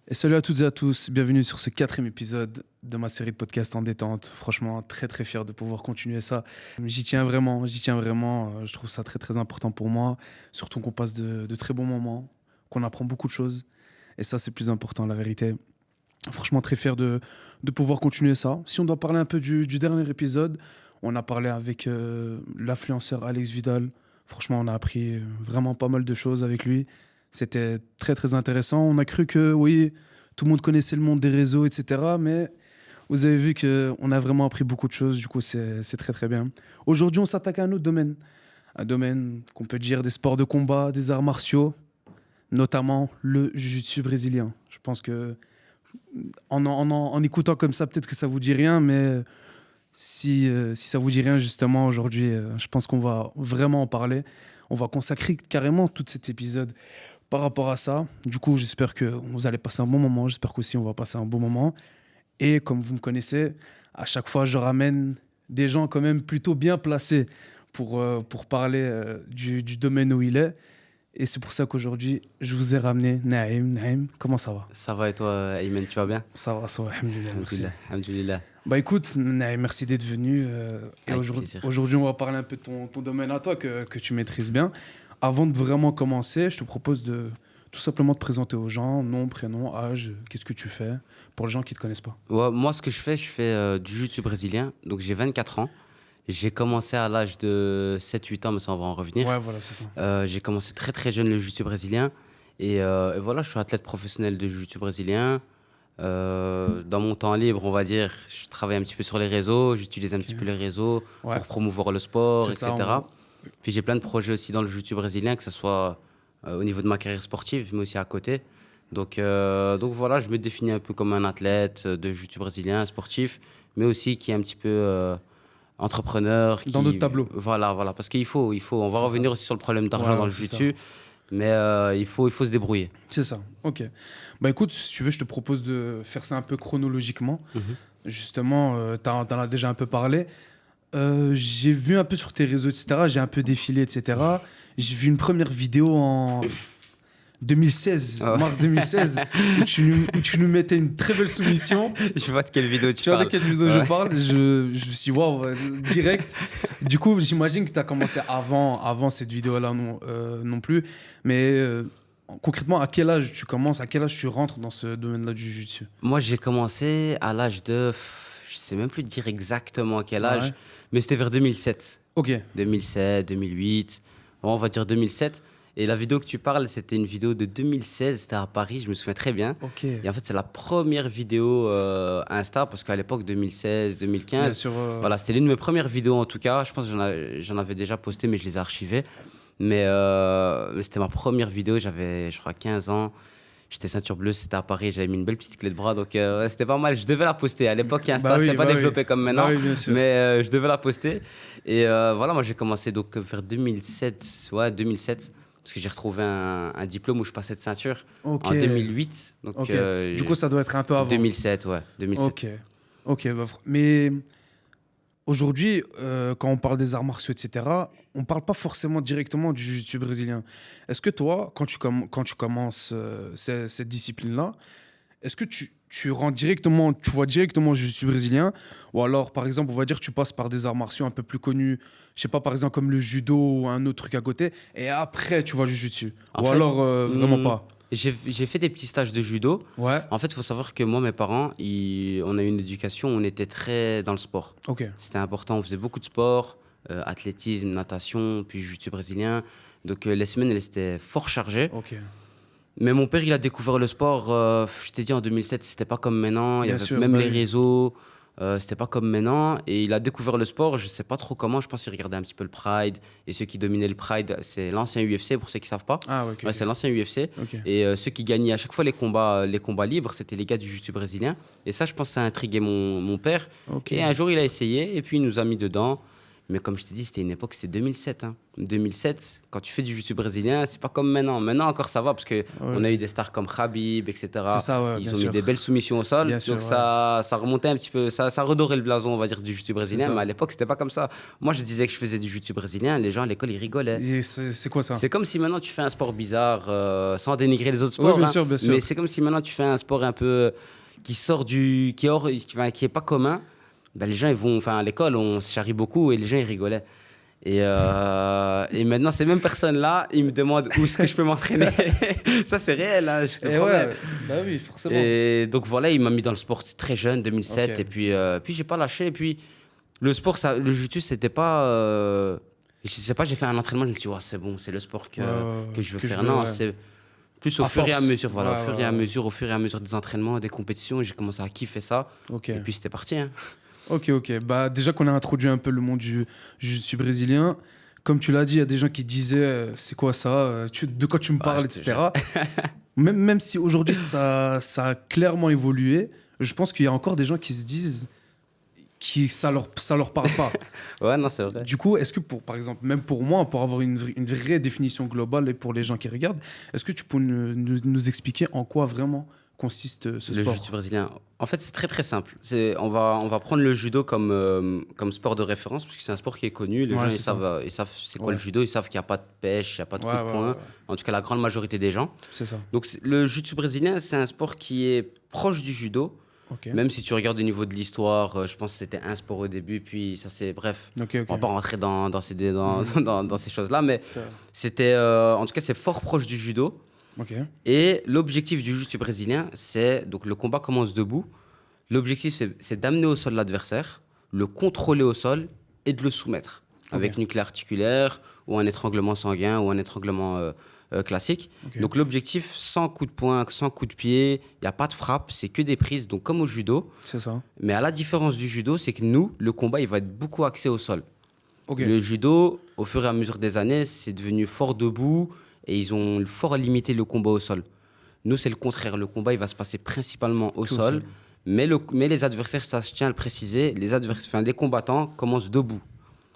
Et salut à toutes et à tous, bienvenue sur ce 4e épisode de ma série de podcasts en détente. Franchement, très très fier de pouvoir continuer ça. J'y tiens vraiment, je trouve ça très très important pour moi. Surtout qu'on passe de très bons moments, qu'on apprend beaucoup de choses. Et ça, c'est plus important, la vérité. Franchement, très fier de pouvoir continuer ça. Si on doit parler un peu du dernier épisode, on a parlé avec l'influenceur Alex Vidal. Franchement, on a appris vraiment pas mal de choses avec lui. C'était très très intéressant. On a cru que oui, tout le monde connaissait le monde des réseaux, etc. Mais vous avez vu qu'on a vraiment appris beaucoup de choses. Du coup, c'est très très bien. Aujourd'hui, on s'attaque à un autre domaine. Un domaine qu'on peut dire des sports de combat, des arts martiaux, notamment le jiu-jitsu brésilien. Je pense que en écoutant comme ça, peut-être que ça vous dit rien, mais si ça vous dit rien, justement, aujourd'hui, je pense qu'on va vraiment en parler. On va consacrer carrément tout cet épisode par rapport à ça. Du coup, j'espère que vous allez passer un bon moment. J'espère qu'aussi on va passer un bon moment. Et comme vous me connaissez, à chaque fois, je ramène des gens quand même plutôt bien placés pour parler du domaine où il est. Et c'est pour ça qu'aujourd'hui, je vous ai ramené Naïm. Naïm, comment ça va? Ça va et toi, Ayman, tu vas bien? Ça va, alhamdoulilah, merci. Alhamdoulilah. Bah écoute, Naïm, merci d'être venu. Et Avec plaisir. aujourd'hui, on va parler un peu de ton domaine à toi que tu maîtrises bien. Avant de vraiment commencer, je te propose de tout simplement te présenter aux gens, nom, prénom, âge, qu'est-ce que tu fais, pour les gens qui ne te connaissent pas. Ouais, moi, ce que je fais du jiu-jitsu brésilien. Donc, j'ai 24 ans. J'ai commencé à l'âge de 7-8 ans, mais ça, on va en revenir. Ouais, voilà, c'est ça. J'ai commencé très, très jeune le jiu-jitsu brésilien. Et voilà, je suis athlète professionnel de jiu-jitsu brésilien. Dans mon temps libre, on va dire, je travaille un petit peu sur les réseaux. J'utilise un petit peu les réseaux Ouais. pour promouvoir le sport, C'est ça, etc. Puis, j'ai plein de projets aussi dans le jiu-jitsu brésilien, que ce soit au niveau de ma carrière sportive, mais aussi à côté. Donc voilà, je me définis un peu comme un athlète de jiu-jitsu brésilien, sportif, mais aussi qui est un petit peu entrepreneur. Dans notre tableau. Voilà, parce qu'il faut. On va C'est revenir ça. aussi sur le problème d'argent Ouais, dans le c'est ça. jiu-jitsu, mais il faut se débrouiller. C'est ça, ok. Bah écoute, si tu veux, je te propose de faire ça un peu chronologiquement. Justement, t'en as déjà un peu parlé. J'ai vu un peu sur tes réseaux, etc. J'ai un peu défilé, etc. J'ai vu une première vidéo en 2016, Ah ouais. mars 2016, où tu nous mettais une très belle soumission. Je vois de quelle vidéo tu Tu vois de parles. quelle vidéo Ouais. je parle? Je me suis dit, waouh, direct. Du coup, j'imagine que tu as commencé avant cette vidéo-là non plus. Mais concrètement, à quel âge tu commences? À quel âge tu rentres dans ce domaine-là du jiu-jitsu? Moi, j'ai commencé à l'âge de... Je sais même plus te dire exactement à quel âge, Ouais. mais c'était vers 2007. Ok, 2007, 2008, bon, on va dire 2007. Et la vidéo que tu parles, c'était une vidéo de 2016, c'était à Paris, je me souviens très bien. ok. Et en fait, c'est la première vidéo Insta, parce qu'à l'époque, 2016, 2015, Bien sûr. voilà, c'était l'une de mes premières vidéos en tout cas. Je pense que j'en avais déjà posté, mais je les ai archivées. Mais c'était ma première vidéo, j'avais, je crois, 15 ans. J'étais ceinture bleue, c'était à Paris, j'avais mis une belle petite clé de bras, donc ouais, c'était pas mal. Je devais la poster. À l'époque, Insta, Bah oui, c'était pas bah développé oui. comme maintenant, Bah oui, bien sûr. mais je devais la poster. Et voilà, moi j'ai commencé donc vers 2007, ouais, 2007, parce que j'ai retrouvé un diplôme où je passais de ceinture Ok. en 2008. Donc, Ok. Du coup, ça doit être un peu avant. 2007, ouais, 2007. Ok. Ok. Mais aujourd'hui, quand on parle des arts martiaux, etc., on parle pas forcément directement du jiu-jitsu brésilien. Est-ce que toi, quand tu commences cette discipline-là, est-ce que tu vois directement le jiu-jitsu brésilien, ou alors, par exemple, on va dire que tu passes par des arts martiaux un peu plus connus, je sais pas, par exemple, comme le judo ou un autre truc à côté, et après, tu vois le jiu-jitsu. En Ou fait, alors, vraiment pas. J'ai fait des petits stages de judo. Ouais. En fait, il faut savoir que moi, mes parents, on a eu une éducation où on était très dans le sport. Ok. C'était important, on faisait beaucoup de sport, athlétisme, natation, puis jiu-jitsu brésilien. Donc les semaines, elles étaient fort chargées. Ok. Mais mon père, il a découvert le sport, je t'ai dit, en 2007, c'était pas comme maintenant. Il y Bien avait sûr, même bah les oui. réseaux, c'était pas comme maintenant. Et il a découvert le sport, je sais pas trop comment, je pense qu'il regardait un petit peu le Pride. Et ceux qui dominaient le Pride, c'est l'ancien UFC, pour ceux qui savent pas. Ah, ouais, ok. Ouais, c'est l'ancien UFC. Ok. Et ceux qui gagnaient à chaque fois les combats libres, c'était les gars du jiu-jitsu brésilien. Et ça, je pense que ça a intrigué mon père. Ok. Et un jour, il a essayé, et puis il nous a mis dedans. Mais comme je t'ai dit, c'était une époque, c'était 2007. 2007, quand tu fais du jiu-jitsu brésilien, c'est pas comme maintenant. Maintenant encore ça va parce qu'on a eu des stars comme Khabib, etc. C'est ça, ouais, Ils bien ont sûr. mis des belles soumissions au sol. Bien sûr, Donc ouais. ça remontait un petit peu, ça redorait le blason, on va dire, du jiu-jitsu brésilien. ça. Mais à l'époque, c'était pas comme ça. Moi, je disais que je faisais du jiu-jitsu brésilien. Les gens à l'école, ils rigolaient. Et c'est quoi ça? C'est comme si maintenant tu fais un sport bizarre, sans dénigrer les autres sports. Oui, bien sûr, bien sûr. Mais c'est comme si maintenant tu fais un sport un peu qui sort du. Qui est pas commun. Ben, les gens, ils vont. Enfin, à l'école, on se charrie beaucoup et les gens, ils rigolaient. Et maintenant, ces mêmes personnes-là, ils me demandent où est-ce que je peux m'entraîner. Ça, c'est réel, hein, je te Et promets. ouais, bah oui, forcément. Et donc voilà, il m'a mis dans le sport très jeune, 2007. Ok. Et puis j'ai pas lâché. Et puis le sport, le jiu-jitsu, c'était pas. Je sais pas, j'ai fait un entraînement, je me suis dit, ouais, c'est bon, c'est le sport que je veux faire. Non, ouais. c'est plus au À fur et à force. mesure. Voilà, Ouais, au fur ouais, et à ouais. mesure, au fur et à mesure des entraînements, des compétitions, j'ai commencé à kiffer ça. Ok. Et puis c'était parti. Hein. Ok. Bah, déjà qu'on a introduit un peu le monde du jiu-jitsu brésilien, comme tu l'as dit, il y a des gens qui disaient c'est quoi ça de quoi tu me parles, je te etc. Même si aujourd'hui ça a clairement évolué, je pense qu'il y a encore des gens qui se disent que ça leur parle pas. Ouais, non, c'est vrai. Du coup, est-ce que, par exemple, même pour moi, pour avoir une vraie définition globale et pour les gens qui regardent, est-ce que tu peux nous expliquer en quoi vraiment consiste ce Le sport? jiu-jitsu brésilien. En fait, c'est très très simple. On va prendre le judo comme sport de référence, parce que c'est un sport qui est connu. Les Ouais, gens, c'est ça. ils savent c'est quoi Ouais. le judo, ils savent qu'il n'y a pas de pêche, il n'y a pas de coup de Ouais, poing. ouais. En tout cas, la grande majorité des gens. C'est ça. Donc, le jiu-jitsu brésilien, c'est un sport qui est proche du judo. Ok. Même si tu regardes au niveau de l'histoire, je pense que c'était un sport au début, puis ça c'est. Bref, Ok. on va pas rentrer dans ces choses-là, mais Ça- c'était. En tout cas, c'est fort proche du judo. Ok. Et l'objectif du jiu-jitsu brésilien, c'est. Donc le combat commence debout. L'objectif, c'est d'amener au sol l'adversaire, le contrôler au sol et de le soumettre. Avec Ok. une clé articulaire, ou un étranglement sanguin, ou un étranglement classique. Ok. Donc l'objectif, sans coup de poing, sans coup de pied, il n'y a pas de frappe, c'est que des prises, donc comme au judo. C'est ça. Mais à la différence du judo, c'est que nous, le combat, il va être beaucoup axé au sol. Ok. Le judo, au fur et à mesure des années, c'est devenu fort debout et ils ont fort limité le combat au sol. Nous, c'est le contraire. Le combat, il va se passer principalement au Que au sol. sol. Mais les adversaires, ça je tiens à le préciser, les combattants commencent debout.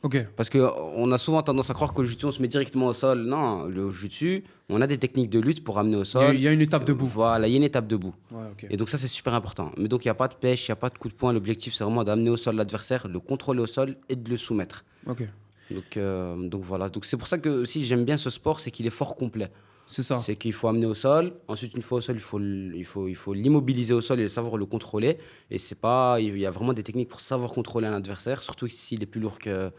Ok. Parce qu'on a souvent tendance à croire qu'au jiu-jitsu, on se met directement au sol. Non, le jiu-jitsu, on a des techniques de lutte pour amener au sol. Il y a une étape debout. Voilà, il y a une étape debout. Ouais, ok. Et donc ça, c'est super important. Mais donc, il n'y a pas de pêche, il n'y a pas de coup de poing. L'objectif, c'est vraiment d'amener au sol l'adversaire, de le contrôler au sol et de le soumettre. Ok. Donc voilà. Donc c'est pour ça que si j'aime bien ce sport, c'est qu'il est fort complet. C'est ça. C'est qu'il faut amener au sol. Ensuite, une fois au sol, il faut l'immobiliser au sol et savoir le contrôler. Et c'est pas, il y a vraiment des techniques pour savoir contrôler un adversaire, surtout s'il est plus lourd que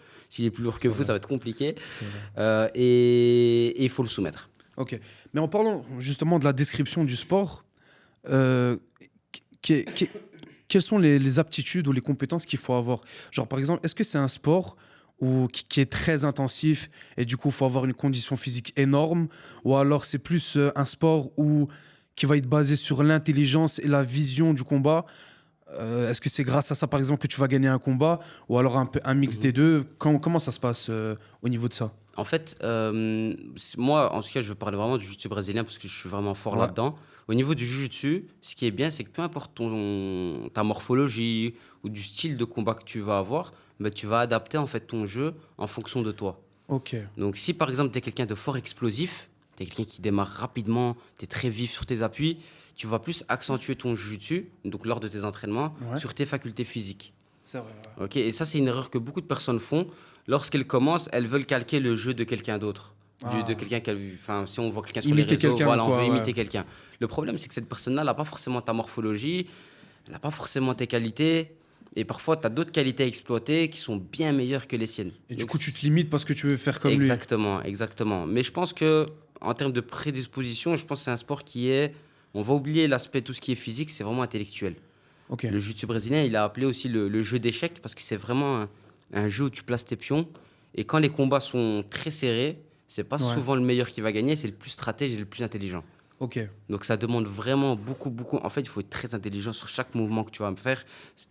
vous, vrai. ça va être compliqué. C'est vrai. Et il faut le soumettre. Ok. Mais en parlant justement de la description du sport, euh, que- que- quelles sont les aptitudes ou les compétences qu'il faut avoir? Genre, par exemple, est-ce que c'est un sport qui est très intensif et du coup, il faut avoir une condition physique énorme? Ou alors, c'est plus un sport qui va être basé sur l'intelligence et la vision du combat? Est-ce que c'est grâce à ça, par exemple, que tu vas gagner un combat? Ou alors un mix des deux? Comment ça se passe au niveau de ça? En fait, moi, en tout cas, je veux parler vraiment du jiu-jitsu brésilien parce que je suis vraiment fort Ouais. là-dedans. Au niveau du jiu-jitsu, ce qui est bien, c'est que peu importe ta morphologie ou du style de combat que tu vas avoir, bah, tu vas adapter en fait ton jeu en fonction de toi. Ok. Donc, si par exemple, tu es quelqu'un de fort explosif, tu es quelqu'un qui démarre rapidement, tu es très vif sur tes appuis, tu vas plus accentuer ton jiu-jitsu, donc lors de tes entraînements, Ouais. sur tes facultés physiques. C'est vrai. Ouais. Ok, et ça, c'est une erreur que beaucoup de personnes font. Lorsqu'elles commencent, elles veulent calquer le jeu de quelqu'un d'autre. Ah. De quelqu'un enfin, si on voit quelqu'un sur les Imiter réseaux, quelqu'un, voilà, on quoi, veut ouais. imiter quelqu'un. Le problème, c'est que cette personne-là, elle n'a pas forcément ta morphologie, elle n'a pas forcément tes qualités. Et parfois, tu as d'autres qualités à exploiter qui sont bien meilleures que les siennes. Et du Donc, coup, tu te limites parce que tu veux faire comme lui. exactement, exactement. Mais je pense que en termes de prédisposition, je pense que c'est un sport qui est. On va oublier l'aspect, tout ce qui est physique, c'est vraiment intellectuel. Ok. Le jiu-jitsu brésilien, il a appelé aussi le jeu d'échecs parce que c'est vraiment un jeu où tu places tes pions. Et quand les combats sont très serrés, c'est pas Ouais. souvent le meilleur qui va gagner, c'est le plus stratège et le plus intelligent. Ok. Donc ça demande vraiment beaucoup, beaucoup. En fait, il faut être très intelligent sur chaque mouvement que tu vas faire.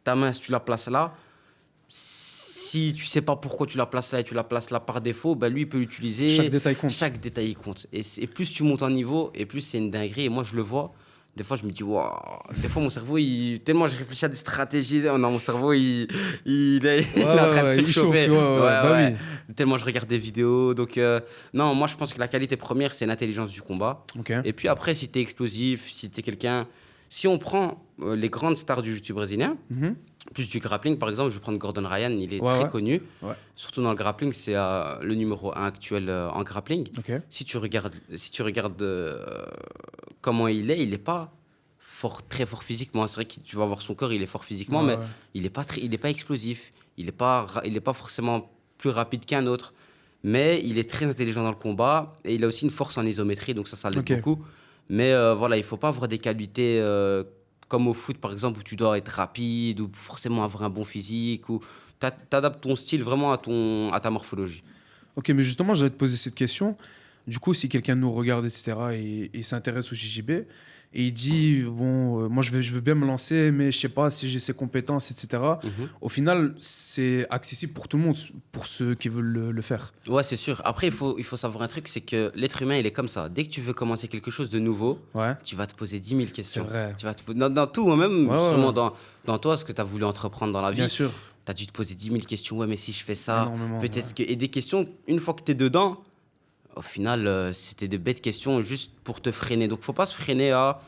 Ta main, si tu la places là, si tu sais pas pourquoi tu la places là et tu la places là par défaut, ben lui, il peut l'utiliser. Chaque détail compte. Chaque détail compte. Et plus tu montes en niveau, et plus c'est une dinguerie. Et moi, je le vois. Des fois, je me dis, waouh. Des fois, mon cerveau, tellement je réfléchis à des stratégies, non, mon cerveau, il est il est en train de il chauffe, surchauffer. bah oui. Tellement je regarde des vidéos. Donc, non, moi, je pense que la qualité première, c'est l'intelligence du combat. Ok. Et puis après, si tu es explosif, si tu es quelqu'un. Si on prend les grandes stars du jiu-jitsu brésilien, Mhm. plus du grappling, par exemple, je vais prendre Gordon Ryan, il est Ouais, très ouais. connu. Ouais. Surtout dans le grappling, c'est le numéro 1 actuel en grappling. Ok. Si tu regardes comment il n'est pas très fort physiquement. C'est vrai que tu vas voir son corps, il est fort physiquement, Ouais, mais ouais. il est pas explosif. Il n'est pas forcément plus rapide qu'un autre. Mais il est très intelligent dans le combat et il a aussi une force en isométrie, donc ça l'aide Ok. beaucoup. Mais voilà, il ne faut pas avoir des qualités comme au foot, par exemple, où tu dois être rapide ou forcément avoir un bon physique. Ou t'adaptes ton style vraiment à ta morphologie. Ok, mais justement, j'allais te poser cette question. Du coup, si quelqu'un nous regarde, etc., et s'intéresse au JJB, et il dit, bon, moi, je veux bien me lancer, mais je sais pas si j'ai ces compétences, etc. Mhm. Au final, c'est accessible pour tout le monde, pour ceux qui veulent le faire. Ouais, c'est sûr. Après, il faut savoir un truc, c'est que l'être humain, il est comme ça. Dès que tu veux commencer quelque chose de nouveau, Ouais, tu vas te poser 10 000 questions. c'est vrai. Tu vas dans tout, hein, même Ouais, ouais, sûrement ouais. dans toi, ce que tu as voulu entreprendre dans la Bien vie. sûr, Tu as dû te poser 10 000 questions. Ouais, mais si je fais ça, énormément. peut-être Ouais. que. Et des questions, une fois que tu es dedans, au final, c'était de bêtes questions juste pour te freiner. Donc, faut pas se freiner à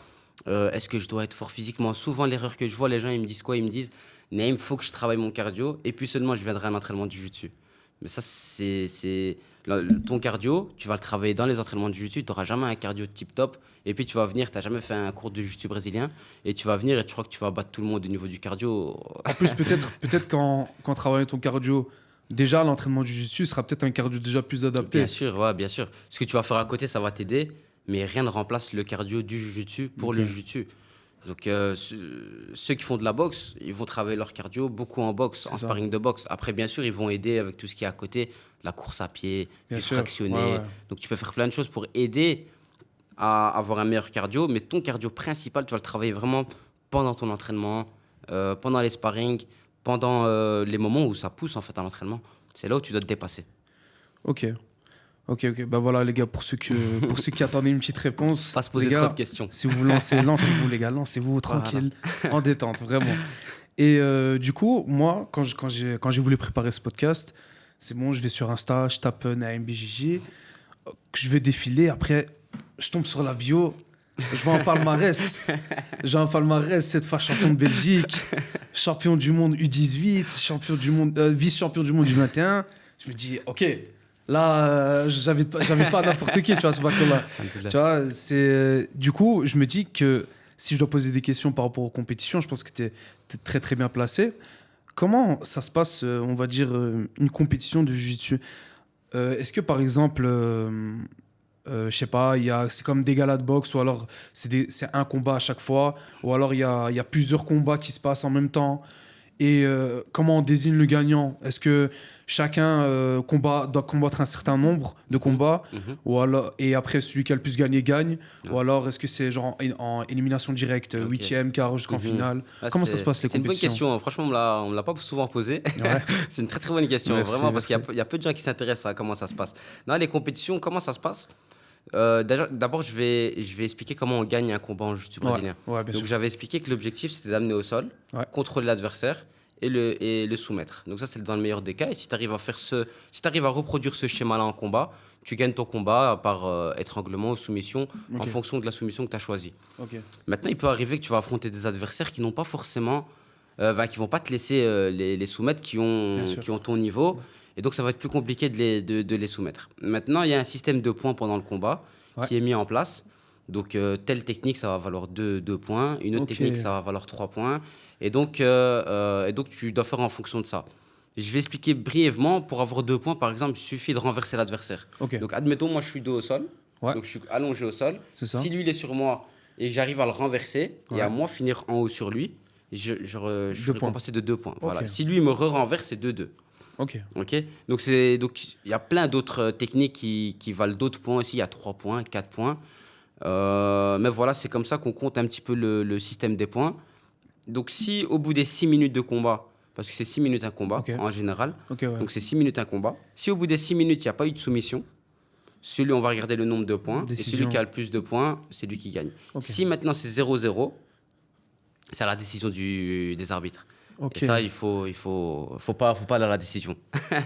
est-ce que je dois être fort physiquement. Souvent, l'erreur que je vois, les gens, ils me disent quoi? Ils me disent, Naïm, il faut que je travaille mon cardio et puis seulement je viendrai à un entraînement du jiu-jitsu. Mais ça, ton cardio, tu vas le travailler dans les entraînements de jiu-jitsu. Tu n'auras jamais un cardio tip top. Et puis, tu vas venir, tu n'as jamais fait un cours de jiu-jitsu brésilien. Et tu vas venir et tu crois que tu vas battre tout le monde au niveau du cardio. En plus, peut-être qu'en travaillant ton cardio, déjà, l'entraînement du jiu-jitsu sera peut-être un cardio déjà plus Bien adapté. sûr, ouais, bien sûr. Ce que tu vas faire à côté, ça va t'aider, mais rien ne remplace le cardio du jiu-jitsu pour Ok. le jiu-jitsu. Donc, ceux qui font de la boxe, ils vont travailler leur cardio beaucoup en boxe, C'est en ça. sparring de boxe. Après, bien sûr, ils vont aider avec tout ce qui est à côté, la course à pied, Bien du sûr. fractionné. Ouais, ouais. Donc, tu peux faire plein de choses pour aider à avoir un meilleur cardio, mais ton cardio principal, tu vas le travailler vraiment pendant ton entraînement, pendant les sparring, pendant les moments où ça pousse en fait à l'entraînement. C'est là où tu dois te dépasser. Ok. Ok, ok. Bah voilà, les gars, pour ceux qui attendaient une petite réponse, Pas se les poser gars, trop de questions. si vous vous lancez, lancez-vous, les gars, lancez-vous tranquille, en détente, vraiment. Et du coup, moi, quand j'ai voulu préparer ce podcast, c'est bon, je vais sur Insta, je tape Naïm BJJ, je vais défiler, après, je tombe sur la bio, je vois un palmarès. J'ai un palmarès, cette fois champion de Belgique, champion du monde U18, champion du monde, vice-champion du monde U21. Je me dis, ok, là, j'avais pas n'importe qui, tu vois, ce bac-là. Tu vois, du coup, je me dis que si je dois poser des questions par rapport aux compétitions, je pense que tu es très très bien placé. Comment ça se passe, on va dire, une compétition de jiu-jitsu? Est-ce que par exemple, je sais pas, c'est comme des galas de boxe, ou alors c'est un combat à chaque fois, ou alors il y a plusieurs combats qui se passent en même temps? Et comment on désigne le gagnant? Est-ce que chacun doit combattre un certain nombre de combats, Mhm. ou alors, et après celui qui a le plus gagné gagne? Ouais. Ou alors est-ce que c'est genre en élimination directe, Ok. huitième, quart jusqu'en Mhm. finale? Ah, Comment ça se passe les C'est une bonne compétitions? question. Franchement, on me l'a pas souvent posée. Ouais. C'est une très très bonne question, Merci, vraiment, parce merci. qu'il y a peu de gens qui s'intéressent à comment ça se passe. Non, les compétitions, comment ça se passe? D'abord, je vais expliquer comment on gagne un combat en jiu-jitsu brésilien. Ouais, bien Donc, sûr. j'avais expliqué que l'objectif, c'était d'amener au sol, Ouais. contrôler l'adversaire et le soumettre. Donc, ça, c'est dans le meilleur des cas. Et si tu arrives à reproduire ce schéma-là en combat, tu gagnes ton combat par étranglement ou soumission en Ok. fonction de la soumission que tu as choisie. Ok. Maintenant, il peut arriver que tu vas affronter des adversaires qui n'ont pas forcément, qui vont pas te laisser les soumettre, Bien sûr. qui ont ton niveau. Et donc, ça va être plus compliqué de les soumettre. Maintenant, il y a un système de points pendant le combat Ouais. qui est mis en place. Donc, telle technique, ça va valoir 2 points. Une autre Ok. technique, ça va valoir 3 points. Et donc, tu dois faire en fonction de ça. Je vais expliquer brièvement. Pour avoir 2 points, par exemple, il suffit de renverser l'adversaire. Ok. Donc, admettons, moi, je suis dos au sol. Ouais. Donc, je suis allongé au sol. C'est ça. Si lui, il est sur moi et j'arrive à le renverser Ouais. et à moi finir en haut sur lui, je suis Deux points. récompensé de 2 points. Voilà. Ok. Si lui me renverse, c'est 2-2. Ok. Ok. Donc il y a plein d'autres techniques qui valent d'autres points aussi. Il y a 3 points, 4 points. Mais voilà, c'est comme ça qu'on compte un petit peu le système des points. Donc si au bout des 6 minutes de combat, parce que c'est 6 minutes un combat Ok. en général, Ok, ouais. donc c'est 6 minutes un combat. Si au bout des 6 minutes, il n'y a pas eu de soumission, on va regarder le nombre de points. Et Décision. celui qui a le plus de points, c'est lui qui gagne. Ok. Si maintenant c'est 0-0, c'est à la décision des arbitres. Ok. Et ça, faut pas aller à la décision.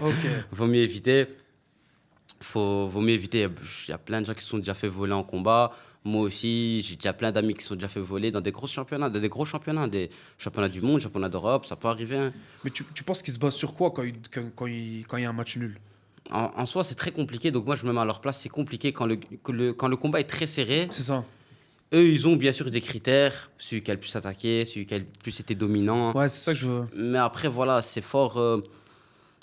Ok. Vaut mieux éviter. Vaut mieux éviter. Il y a plein de gens qui se sont déjà fait voler en combat. Moi aussi, j'ai déjà plein d'amis qui se sont déjà fait voler dans des gros championnats, des championnats du monde, championnats d'Europe, ça peut arriver, hein. Mais tu penses qu'ils se basent sur quoi quand il y a un match nul? En soi, c'est très compliqué. Donc moi, je me mets à leur place. C'est compliqué quand le combat est très serré. C'est ça. Eux, ils ont bien sûr des critères. Celui qui a le plus attaqué, celui qui a le plus été dominant. Ouais, c'est ça que je veux. Mais après, voilà, c'est fort.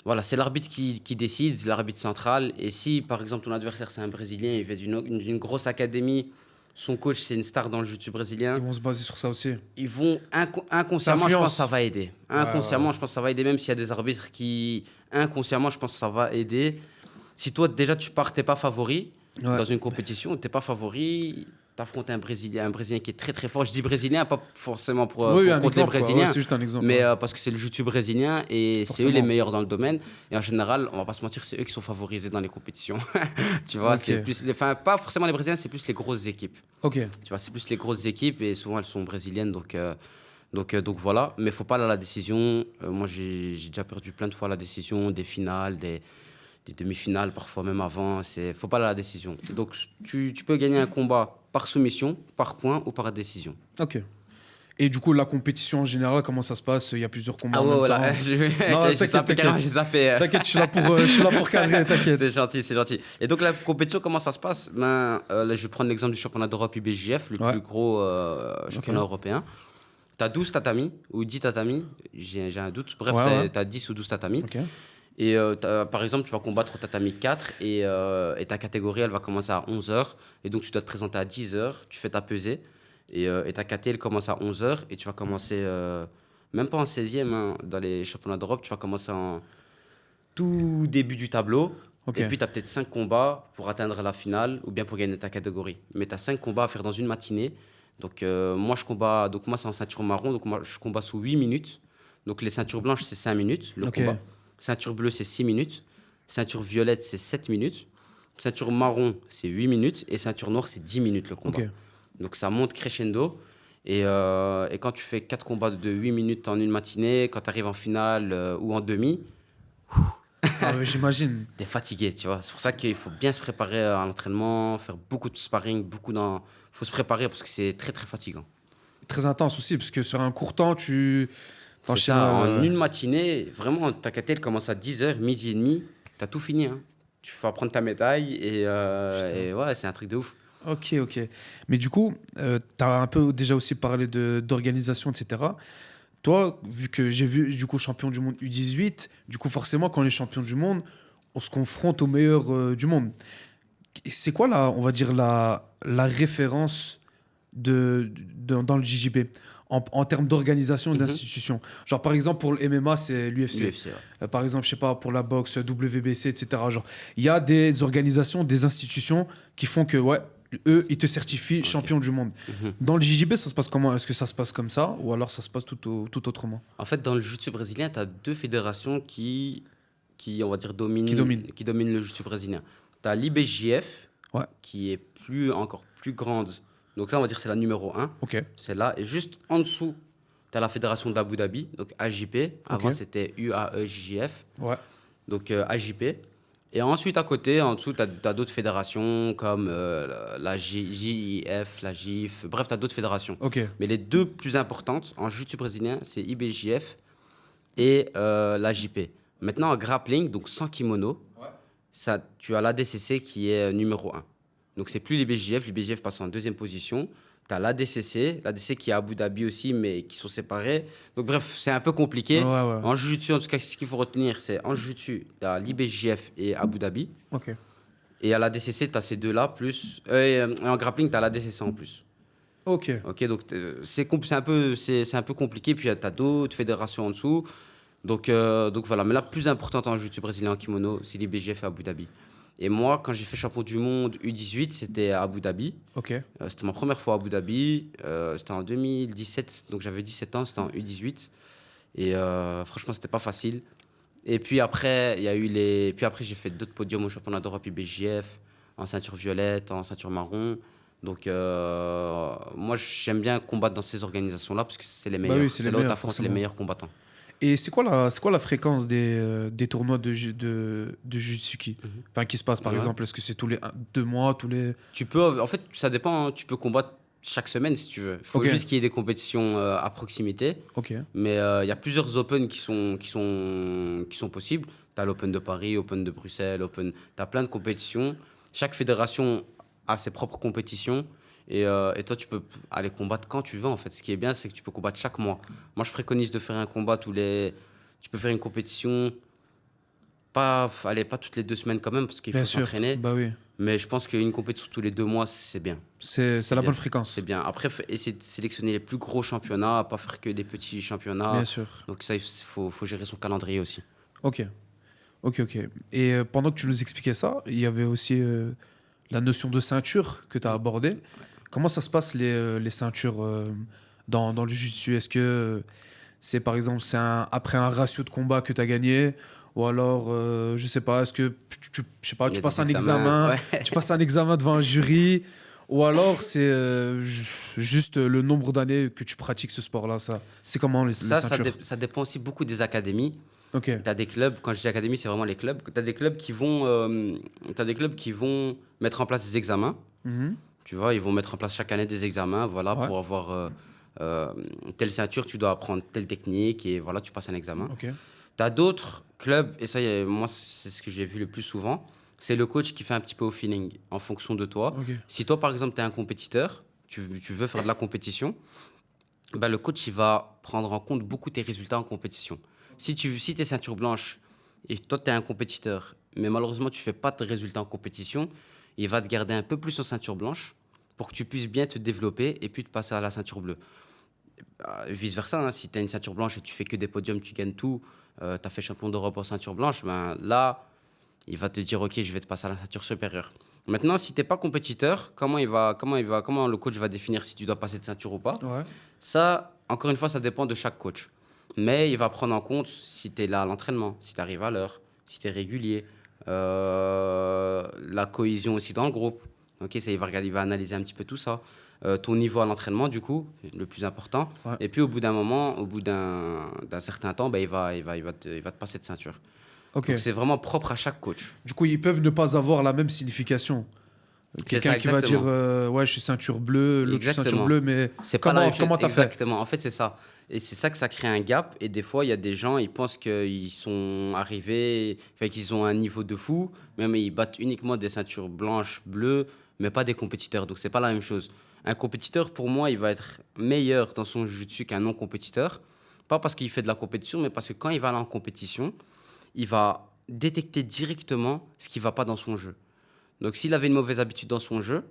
Voilà, c'est l'arbitre qui décide, l'arbitre central. Et si, par exemple, ton adversaire, c'est un Brésilien, il vient d'une grosse académie, son coach, c'est une star dans le jiu-jitsu brésilien, Ils vont se baser sur ça aussi. ils vont inconsciemment, je pense que ça va aider. Inconsciemment, ouais. je pense que ça va aider, même s'il y a des arbitres qui, inconsciemment, je pense que ça va aider. Si toi, déjà, t'es pas favori Ouais. dans une compétition, t'es pas favori, t'affrontes un Brésilien qui est très très fort. Je dis Brésilien, pas forcément pour Oui, un contre les exemple, quoi. Brésiliens, Ouais, c'est juste un exemple. mais Ouais. parce que c'est le jiu-jitsu brésilien et c'est eux Forcément. les meilleurs dans le domaine. Et en général, on va pas se mentir, c'est eux qui sont favorisés dans les compétitions. Tu vois, Ok. c'est plus, enfin, pas forcément les Brésiliens, c'est plus les grosses équipes. Ok. Tu vois, c'est plus les grosses équipes et souvent elles sont brésiliennes, donc voilà. Mais faut pas aller à la décision. Moi, j'ai déjà perdu plein de fois la décision, des finales, des demi-finales, parfois même avant. Faut pas aller à la décision. Donc tu peux gagner un combat par soumission, par point ou par décision. Ok. Et du coup, la compétition en général, comment ça se passe? Il y a plusieurs combats en même voilà. temps. Non, J'ai zappé carrément, j'ai zappé. T'inquiète, je suis là pour cadrer, t'inquiète. C'est gentil, c'est gentil. Et donc la compétition, comment ça se passe? Là, je vais prendre l'exemple du championnat d'Europe IBJF, le Ouais. plus gros championnat Ok. européen. Tu as 12 tatamis ou 10 tatamis, j'ai un doute. Bref, Ouais, tu as 10 ou 12 tatamis. Ok. Et par exemple, tu vas combattre au tatami 4 et ta catégorie, elle va commencer à 11h. Et donc, tu dois te présenter à 10h, tu fais ta pesée. Et ta caté, elle commence à 11h et tu vas commencer, même pas en 16e, hein, dans les championnats d'Europe, tu vas commencer en tout début du tableau. Ok. Et puis, tu as peut-être 5 combats pour atteindre la finale ou bien pour gagner ta catégorie. Mais tu as 5 combats à faire dans une matinée. Donc, moi, c'est en ceinture marron. Donc, moi, je combats sous 8 minutes. Donc, les ceintures blanches, c'est 5 minutes, le Ok. combat. Ceinture bleue, c'est 6 minutes. Ceinture violette, c'est 7 minutes. Ceinture marron, c'est 8 minutes. Et ceinture noire, c'est 10 minutes, le combat. Ok. Donc, ça monte crescendo. Et quand tu fais 4 combats de 8 minutes en une matinée, quand tu arrives en finale ou en demi, Ah, ouais, j'imagine. tu es fatigué, tu vois. C'est pour ça qu'il faut bien se préparer à l'entraînement, faire beaucoup de sparring, faut se préparer parce que c'est très, très fatigant. Très intense aussi, parce que sur un court temps, tu. C'est t'enchaînes, ça, en une matinée, vraiment, ta caté, elle commence à 10h, midi et demi, tu as tout fini, hein. Tu vas prendre ta médaille et ouais, c'est un truc de ouf. Ok, ok. Mais du coup, tu as un peu déjà aussi parlé d'organisation, etc. Toi, vu que j'ai vu du coup champion du monde U18, du coup forcément quand on est champion du monde, on se confronte aux meilleurs du monde. Et c'est quoi on va dire la référence dans le JJB en termes d'organisation et d'institution? Genre par exemple pour le MMA, c'est l'UFC. UFC, ouais. Par exemple, je sais pas, pour la boxe, WBC, etc. Genre, il y a des organisations, des institutions qui font que, ouais, eux, ils te certifient champion du monde. Mhm. Dans le JJB, ça se passe comment? Est-ce que ça se passe comme ça ou alors ça se passe tout autrement? En fait, dans le jiu-jitsu brésilien, tu as deux fédérations qui, on va dire, dominent le jiu-jitsu brésilien. Tu as l'IBJF, Ouais. qui est encore plus grande. Donc ça, on va dire, c'est la numéro 1. Ok. C'est là. Et juste en dessous, tu as la fédération d'Abu Dhabi, donc AJP. Avant, c'était UAEJF, Ouais. donc AJP. Et ensuite, à côté, en dessous, tu as d'autres fédérations comme la JIF, la GIF. Bref, tu as d'autres fédérations. Ok. Mais les deux plus importantes en jiu-jitsu brésilien, c'est IBJF et la JP. Maintenant, en grappling, donc sans kimono, tu as l'ADCC qui est numéro 1. Donc, c'est plus l'IBJF. L'IBJF passe en deuxième position. Tu as l'ADCC qui est à Abu Dhabi aussi, mais qui sont séparés. Donc, bref, c'est un peu compliqué. Ouais. En jiu-jitsu, en tout cas, ce qu'il faut retenir, c'est en jiu-jitsu, tu as l'IBJF et Abu Dhabi. Ok. Et à l'ADCC, tu as ces deux-là, plus. Et en grappling, tu as l'ADCC en plus. Ok. Ok, donc c'est un peu compliqué. Puis tu as d'autres fédérations en dessous. Donc voilà. Mais la plus importante en jiu-jitsu brésilien en kimono, c'est l'IBJF à Abu Dhabi. Et moi, quand j'ai fait champion du monde U18, c'était à Abu Dhabi. Ok. C'était ma première fois à Abu Dhabi. C'était en 2017, donc j'avais 17 ans, c'était en U18. Et franchement, c'était pas facile. Et puis après, j'ai fait d'autres podiums au championnat d'Europe IBJF, en ceinture violette, en ceinture marron. Donc, moi, j'aime bien combattre dans ces organisations-là parce que c'est les Bah meilleurs. oui, c'est C'est les là où tu meilleurs, affrontes les forcément. meilleurs combattants. Et c'est quoi la fréquence des tournois de Jiu-Jitsu? Mhm. Enfin, qui se passe, par Ouais. exemple? Est-ce que c'est tous les 2 mois, tous les... Tu peux, en fait, ça dépend, hein. Tu peux combattre chaque semaine si tu veux. Il faut Ok, juste qu'il y ait des compétitions à proximité. ok, Mais il y a plusieurs Open qui sont possibles. Tu as l'Open de Paris, Open de Bruxelles, tu as plein de compétitions. Chaque fédération a ses propres compétitions. Et toi, tu peux aller combattre quand tu veux, en fait. Ce qui est bien, c'est que tu peux combattre chaque mois. Moi, je préconise de faire un combat tous les... Tu peux faire une compétition, pas toutes les 2 semaines quand même, parce qu'il bien faut sûr, s'entraîner. bah oui. Mais je pense qu'une compétition tous les 2 mois, c'est bien. C'est C'est la bien. bonne C'est fréquence, bien. Après, essayer de sélectionner les plus gros championnats, pas faire que des petits championnats. bien sûr. Donc ça, faut gérer son calendrier aussi. Ok, ok, ok. Et pendant que tu nous expliquais ça, il y avait aussi la notion de ceinture que tu as abordée. Comment ça se passe les ceintures dans le jiu-jitsu? Est-ce que c'est par exemple après un ratio de combat que tu as gagné? Ou alors, je sais pas, est-ce que je sais pas, Il y tu a passes des un examens. examen, Ouais. tu passes un examen devant un jury? Ou alors c'est juste le nombre d'années que tu pratiques ce sport-là, ça? C'est comment les ceintures? Ça dépend aussi beaucoup des académies. Ok. Tu as des clubs, quand je dis académie, c'est vraiment les clubs. Tu as des clubs qui vont mettre en place des examens. Mhm. Tu vois, ils vont mettre en place chaque année des examens, voilà, Ouais. pour avoir telle ceinture, tu dois apprendre telle technique et voilà, tu passes un examen. Ok. Tu as d'autres clubs, et ça, moi, c'est ce que j'ai vu le plus souvent, c'est le coach qui fait un petit peu au feeling, en fonction de toi. Ok. Si toi, par exemple, tu es un compétiteur, tu veux faire de la compétition, ben, le coach, il va prendre en compte beaucoup tes résultats en compétition. Si tu es ceinture blanche et toi, tu es un compétiteur, mais malheureusement, tu fais pas de résultats en compétition, il va te garder un peu plus en ceinture blanche pour que tu puisses bien te développer et puis te passer à la ceinture bleue. Vice-versa, hein, si tu as une ceinture blanche et tu fais que des podiums, tu gagnes tout, tu as fait champion d'Europe en ceinture blanche, ben là, il va te dire, OK, je vais te passer à la ceinture supérieure. Maintenant, si tu n'es pas compétiteur, comment le coach va définir si tu dois passer de ceinture ou pas? Ouais. Ça, encore une fois, ça dépend de chaque coach. Mais il va prendre en compte si tu es là à l'entraînement, si tu arrives à l'heure, si tu es régulier, la cohésion aussi dans le groupe. Ok, ça, il va analyser un petit peu tout ça. Ton niveau à l'entraînement, du coup, le plus important. Ouais. Et puis, au bout d'un moment, au bout d'un certain temps, ben, il va te passer de ceinture. Ok. Donc, c'est vraiment propre à chaque coach. Du coup, ils peuvent ne pas avoir la même signification. C'est Quelqu'un ça, qui va dire exactement. ouais, je suis ceinture bleue, l'autre je suis ceinture Exactement. bleue, mais C'est pas la même chose. comment t'as fait? Exactement. En fait, c'est ça. Et c'est ça que ça crée un gap. Et des fois, il y a des gens, ils pensent qu'ils sont arrivés, enfin, qu'ils ont un niveau de fou, mais ils battent uniquement des ceintures blanches, bleues, mais pas des compétiteurs. Donc, c'est pas la même chose. Un compétiteur, pour moi, il va être meilleur dans son jiu-jitsu qu'un non-compétiteur. Pas parce qu'il fait de la compétition, mais parce que quand il va aller en compétition, il va détecter directement ce qui ne va pas dans son jeu. Donc, s'il avait une mauvaise habitude dans son jeu,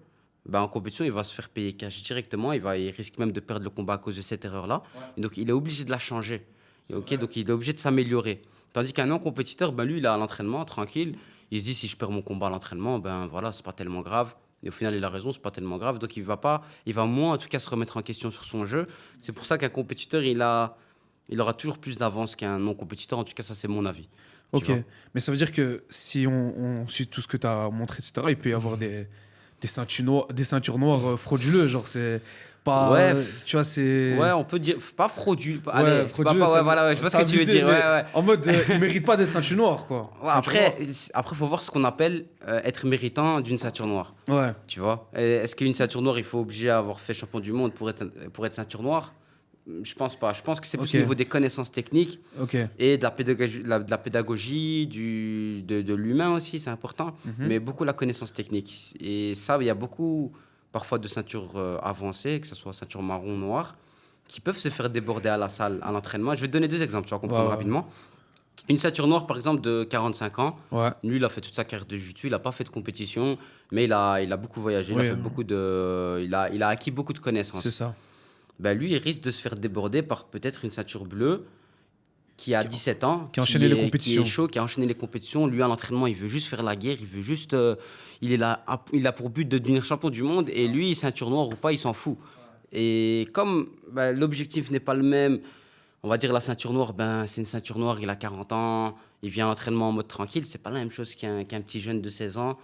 ben, en compétition, il va se faire payer cash directement. Il risque même de perdre le combat à cause de cette erreur-là. Et donc, il est obligé de la changer. Ok, donc, il est obligé de s'améliorer. Tandis qu'un non-compétiteur, ben, lui, il est à l'entraînement, tranquille. Il se dit, si je perds mon combat à l'entraînement, ben voilà, c'est pas tellement grave. Et au final, il a raison, c'est pas tellement grave. Donc, il va moins, en tout cas, se remettre en question sur son jeu. C'est pour ça qu'un compétiteur, il aura toujours plus d'avance qu'un non-compétiteur. En tout cas, ça, c'est mon avis. Tu Ok, vois. mais ça veut dire que si on suit tout ce que tu as montré, etc., il peut y avoir des ceintures noires frauduleuses. Genre, c'est pas. Ouais, Tu vois, c'est. ouais, on peut dire, pas frauduleux. Ouais, Allez, c'est pas, frauduleux, ouais, voilà, ouais, je vois ce c'est que tu veux abusé, dire. Ouais, mais ouais. en mode, ils méritent pas des ceintures noires, quoi. Ouais, Ceintures après, faut voir ce qu'on appelle être méritant d'une ceinture noire. noires. Ouais, Tu vois. Et est-ce qu'une ceinture noire, il faut obliger à avoir fait champion du monde pour être ceinture noire? Je pense pas. Je pense que c'est plus Ok. au niveau des connaissances techniques ok. et de la pédagogie de l'humain aussi, c'est important. Mhm. Mais beaucoup la connaissance technique. Et ça, il y a beaucoup parfois de ceintures avancées, que ce soit ceinture marron, noire, qui peuvent se faire déborder à la salle, à l'entraînement. Je vais te donner 2 exemples, tu vas comprendre Ouais, ouais. rapidement. Une ceinture noire, par exemple, de 45 ans, Ouais. lui, il a fait toute sa carrière de jiu-jitsu, il n'a pas fait de compétition, mais il a beaucoup voyagé, Oui, il a acquis beaucoup de connaissances. C'est ça. Ben, lui, il risque de se faire déborder par peut-être une ceinture bleue qui a 17 ans, qui a enchaîné les compétitions. qui est chaud, qui a enchaîné les compétitions. Lui, à l'entraînement, il veut juste faire la guerre, il veut juste, il a pour but de devenir champion du monde, et lui, ceinture noire ou pas, il s'en fout. Et comme ben, l'objectif n'est pas le même, on va dire la ceinture noire, ben, c'est une ceinture noire, il a 40 ans, il vient à l'entraînement en mode tranquille, c'est pas la même chose qu'un petit jeune de 16 ans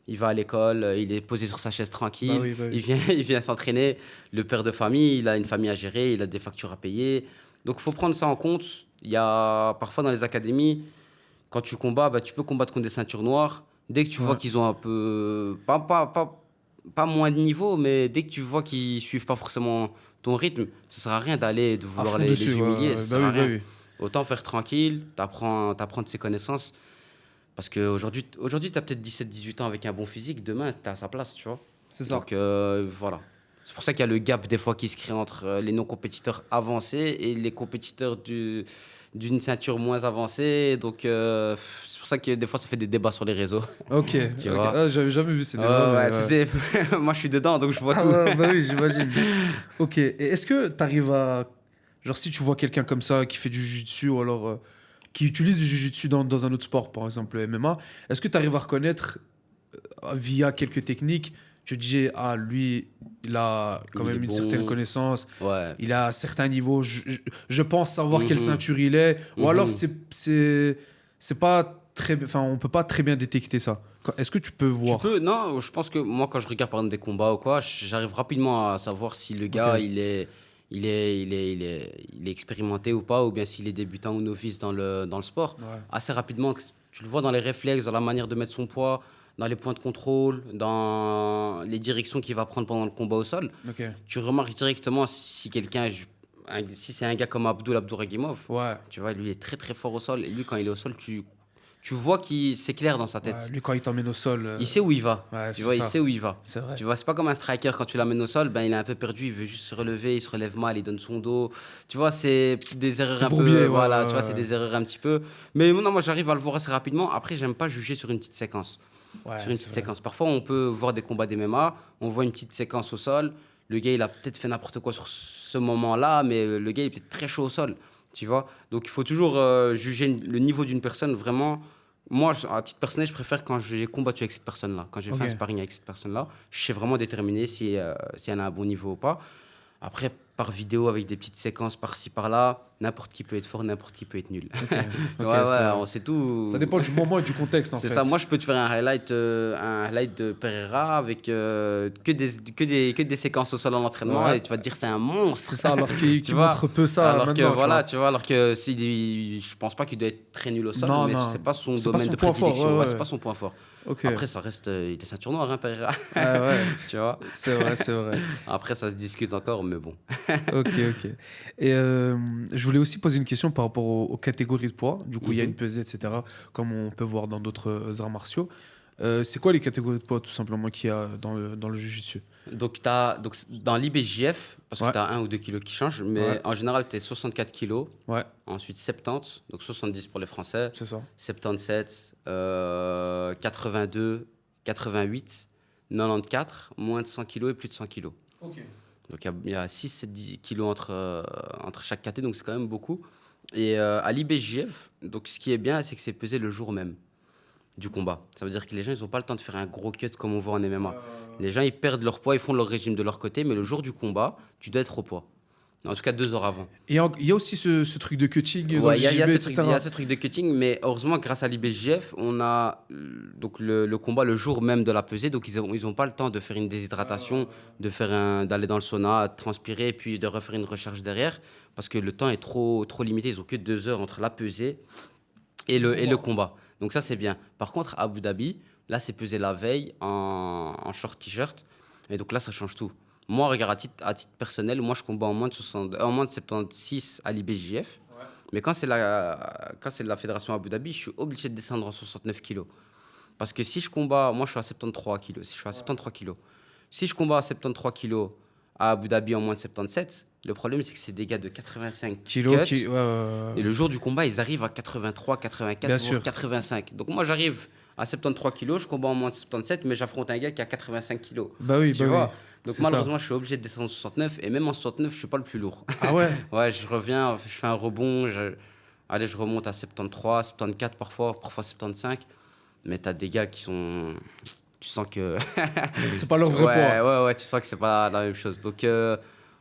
il va à l'école, il est posé sur sa chaise tranquille, Bah oui. il vient s'entraîner. Le père de famille, il a une famille à gérer, il a des factures à payer. Donc, il faut prendre ça en compte. Il y a parfois dans les académies, quand tu combats, bah, tu peux combattre contre des ceintures noires. Dès que tu vois Ouais. qu'ils ont un peu, pas moins de niveau, mais dès que tu vois qu'ils suivent pas forcément ton rythme, ça sert à rien d'aller et de À vouloir fond les dessus, ouais, humilier, ouais. ça Bah sert à oui, bah rien. oui. Autant faire tranquille, t'apprends de ses connaissances. Parce qu'aujourd'hui, tu as peut-être 17-18 ans avec un bon physique, demain, tu es à sa place, tu vois. C'est ça. Donc voilà. C'est pour ça qu'il y a le gap des fois qui se crée entre les non-compétiteurs avancés et les compétiteurs d'une ceinture moins avancée. Donc c'est pour ça que des fois, ça fait des débats sur les réseaux. Ok, Tu ok. vois. Ah, j'avais jamais vu ces débats, mais, Moi, je suis dedans, donc je vois Ah tout. ouais, bah oui, j'imagine. Ok, et est-ce que tu arrives à... Genre, si tu vois quelqu'un comme ça qui fait du jiu-jitsu ou alors qui utilise du jiu-jitsu dans un autre sport, par exemple le MMA, est-ce que tu arrives à reconnaître via quelques techniques, tu te dis, ah, lui, il a quand Il est même une certaine bon. connaissance, Ouais. il a un certain niveau, je pense savoir quelle Mhm. ceinture il est, ou alors Mhm. c'est pas très... Enfin, on peut pas très bien détecter ça. Est-ce que tu peux Tu voir? peux, non, je pense que moi, quand je regarde par exemple des combats ou quoi, j'arrive rapidement à savoir si le Ok, gars, il est expérimenté ou pas, ou bien s'il est débutant ou novice dans le sport. ouais, Assez rapidement, tu le vois dans les réflexes, dans la manière de mettre son poids, dans les points de contrôle, dans les directions qu'il va prendre pendant le combat au sol. ok, Tu remarques directement si si c'est un gars comme Abdouragimov, ouais. tu vois, lui, il est très très fort au sol. Et lui, quand il est au sol, tu vois qu'il c'est clair dans sa Ouais, tête. lui, quand il t'emmène au sol, Il sait où il va. ouais, Tu c'est vois, il ça. sait où il va. C'est vrai. Tu vois, c'est pas comme un striker quand tu l'amènes au sol, ben il est un peu perdu, il veut juste se relever, il se relève mal, il donne son dos. Tu vois, c'est des erreurs C'est un bourbier, peu, ouais, voilà, ouais, tu vois, c'est ouais. des erreurs un petit peu. Mais non, moi j'arrive à le voir assez rapidement. Après, j'aime pas juger sur une petite séquence. Ouais, Sur une c'est petite vrai. séquence. Parfois, on peut voir des combats d'MMA, on voit une petite séquence au sol. Le gars, il a peut-être fait n'importe quoi sur ce moment-là, mais le gars, il est peut-être très chaud au sol. Tu vois? Donc, il faut toujours juger le niveau d'une personne vraiment. Moi, à titre personnel, je préfère quand j'ai combattu avec cette personne-là, quand j'ai Ok. fait un sparring avec cette personne-là, je sais vraiment déterminer si elle a un bon niveau ou pas. Après, par vidéo, avec des petites séquences par-ci, par-là, n'importe qui peut être fort, n'importe qui peut être nul. Ok, Ouais, ok, ouais, on sait ça tout. dépend du moment et du contexte, en C'est fait. ça, moi je peux te faire un highlight de Pereira avec que des séquences au sol en entraînement Ouais. et tu vas te dire c'est un monstre. C'est ça, alors Tu qu'il vois, montre peu ça alors que maintenant, tu voilà, vois. tu vois, alors que je pense pas qu'il doit être très nul au sol, Non, mais non. c'est pas son C'est pas domaine son de point fort, prédilection. ouais, Ouais, ouais. c'est pas son point fort. Ok. Après, ça reste, il est ceinture noire, hein, Pereira. Ah ouais, Tu vois. c'est vrai, c'est vrai. Après, ça se discute encore, mais bon. Ok, ok. Et je voulais aussi poser une question par rapport aux catégories de poids. Du coup, il y a une Mhm. pesée, etc., comme on peut voir dans d'autres arts martiaux. C'est quoi les catégories de poids, tout simplement, qu'il y a dans le jiu-jitsu? Donc, dans l'IBJF, parce que Ouais, tu as 1 ou 2 kilos qui changent, ouais, mais en général, tu es 64 kilos. ouais, Ensuite 70, donc 70 pour les Français, c'est ça. 77, 82, 88, 94, moins de 100 kilos et plus de 100 kilos. Ok. Donc il y a 6-10 kilos entre chaque caté, donc c'est quand même beaucoup. Et à l'IBJF, donc ce qui est bien, c'est que c'est pesé le jour même du combat. Ça veut dire que les gens, ils n'ont pas le temps de faire un gros cut comme on voit en MMA. Les gens, ils perdent leur poids, ils font leur régime de leur côté, mais le jour du combat, tu dois être au poids. En tout cas, 2 heures avant. Et il y a aussi ce truc de cutting dans le Ouais, il y a JJB, ce truc, il y etc. a ce truc de cutting, mais heureusement, grâce à l'IBJF, on a donc le combat le jour même de la pesée, donc ils ont pas le temps de faire une déshydratation, d'aller dans le sauna, de transpirer, puis de refaire une recharge derrière, parce que le temps est trop limité. Ils ont que 2 heures entre la pesée et le combat. Donc ça, c'est bien. Par contre, à Abu Dhabi, là, c'est pesé la veille en short t-shirt, et donc là, ça change tout. Moi, regarde, à titre personnel, moi, je combats en moins de 76 à l'IBJF. Mais quand c'est la fédération Abu Dhabi, je suis obligé de descendre en 69 kilos. Parce que si je combats, moi je suis à 73 kilos. Si je suis à 73 kilos. Si je combats à 73 kilos à Abu Dhabi en moins de 77, le problème c'est que c'est des gars de 85 Kilo, cuts. ouais, ouais, ouais. Et le jour du combat, ils arrivent à 83, 84, Bien voire sûr. 85. Donc moi j'arrive à 73 kilos, je combats en moins de 77, mais j'affronte un gars qui a 85 kilos. Bah oui, Tu bah vois? oui. Donc C'est malheureusement, je suis obligé de descendre en 69. Et même en 69, je suis pas le plus lourd. ça. Ah ouais? Ouais, je reviens, je fais un rebond, allez, je remonte à 73, 74 parfois 75. Mais t'as des gars qui sont... Tu sens que... C'est pas leur vrai ouais, poids. ouais, ouais, tu sens que c'est pas la même chose. Donc,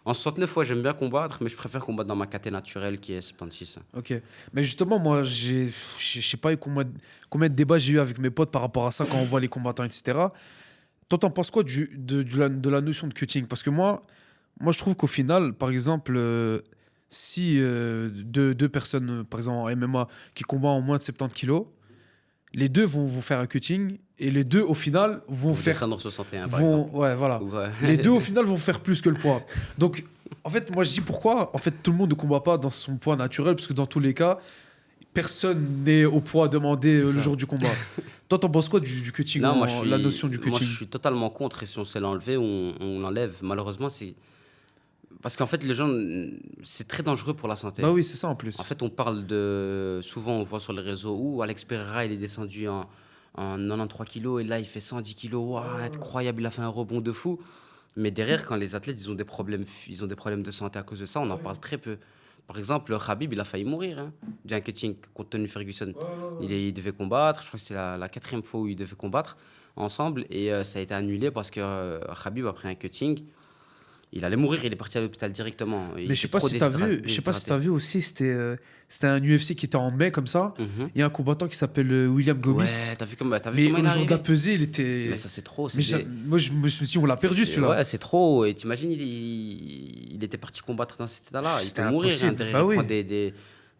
En 69, ouais, j'aime bien combattre, mais je préfère combattre dans ma caté naturelle qui est 76. Ok. Mais justement, moi, je sais pas combien de débats j'ai eu avec mes potes par rapport à ça quand on voit les combattants, etc. Toi, t'en penses quoi de la notion de cutting? Parce que moi, je trouve qu'au final, par exemple, si deux personnes, par exemple en MMA, qui combattent en moins de 70 kilos, les deux vont faire un cutting et les deux, au final, vont Ou faire. descendre en 61, par exemple. Ouais, voilà. Ouais. Les deux, au final, vont faire plus que le poids. Donc, en fait, moi, je dis pourquoi en fait, tout le monde ne combat pas dans son poids naturel, parce que dans tous les cas, personne n'est au poids demandé C'est le ça. jour du combat. Toi, t'en penses quoi du cutting, Non, la notion du moi, je cutting? suis totalement contre. Et si on sait l'enlever, on l'enlève. Malheureusement, c'est. Parce qu'en fait, les gens, c'est très dangereux pour la santé. Bah oui, c'est ça en plus. En fait, on parle de. Souvent, on voit sur les réseaux où Alex Pereira, il est descendu en 93 kilos et là, il fait 110 kilos. Waouh, incroyable, il a fait un rebond de fou. Mais derrière, quand les athlètes ils ont des problèmes de santé à cause de ça, on en parle très peu. Par exemple, Khabib, il a failli mourir hein, d'un cutting contre Tony Ferguson. Il devait combattre, je crois que c'est la quatrième fois où il devait combattre ensemble et ça a été annulé parce que Khabib a pris un cutting. Il allait mourir, il est parti à l'hôpital directement. Il Mais je sais était pas trop si t'as vu, je sais pas si t'as vu aussi, c'était un UFC qui était en mai comme ça. Mhm. Il y a un combattant qui s'appelle William Gomis. Ouais, t'as vu Mais comment il est le jour de la arrivé. pesée, il était. Mais ça, c'est trop. Mais moi, je me suis dit, on l'a perdu celui-là. Ouais, c'est trop. Et t'imagines, il était parti combattre dans cet état-là. Il C'était peut mourir. Hein, impossible. derrière, Bah il oui. prend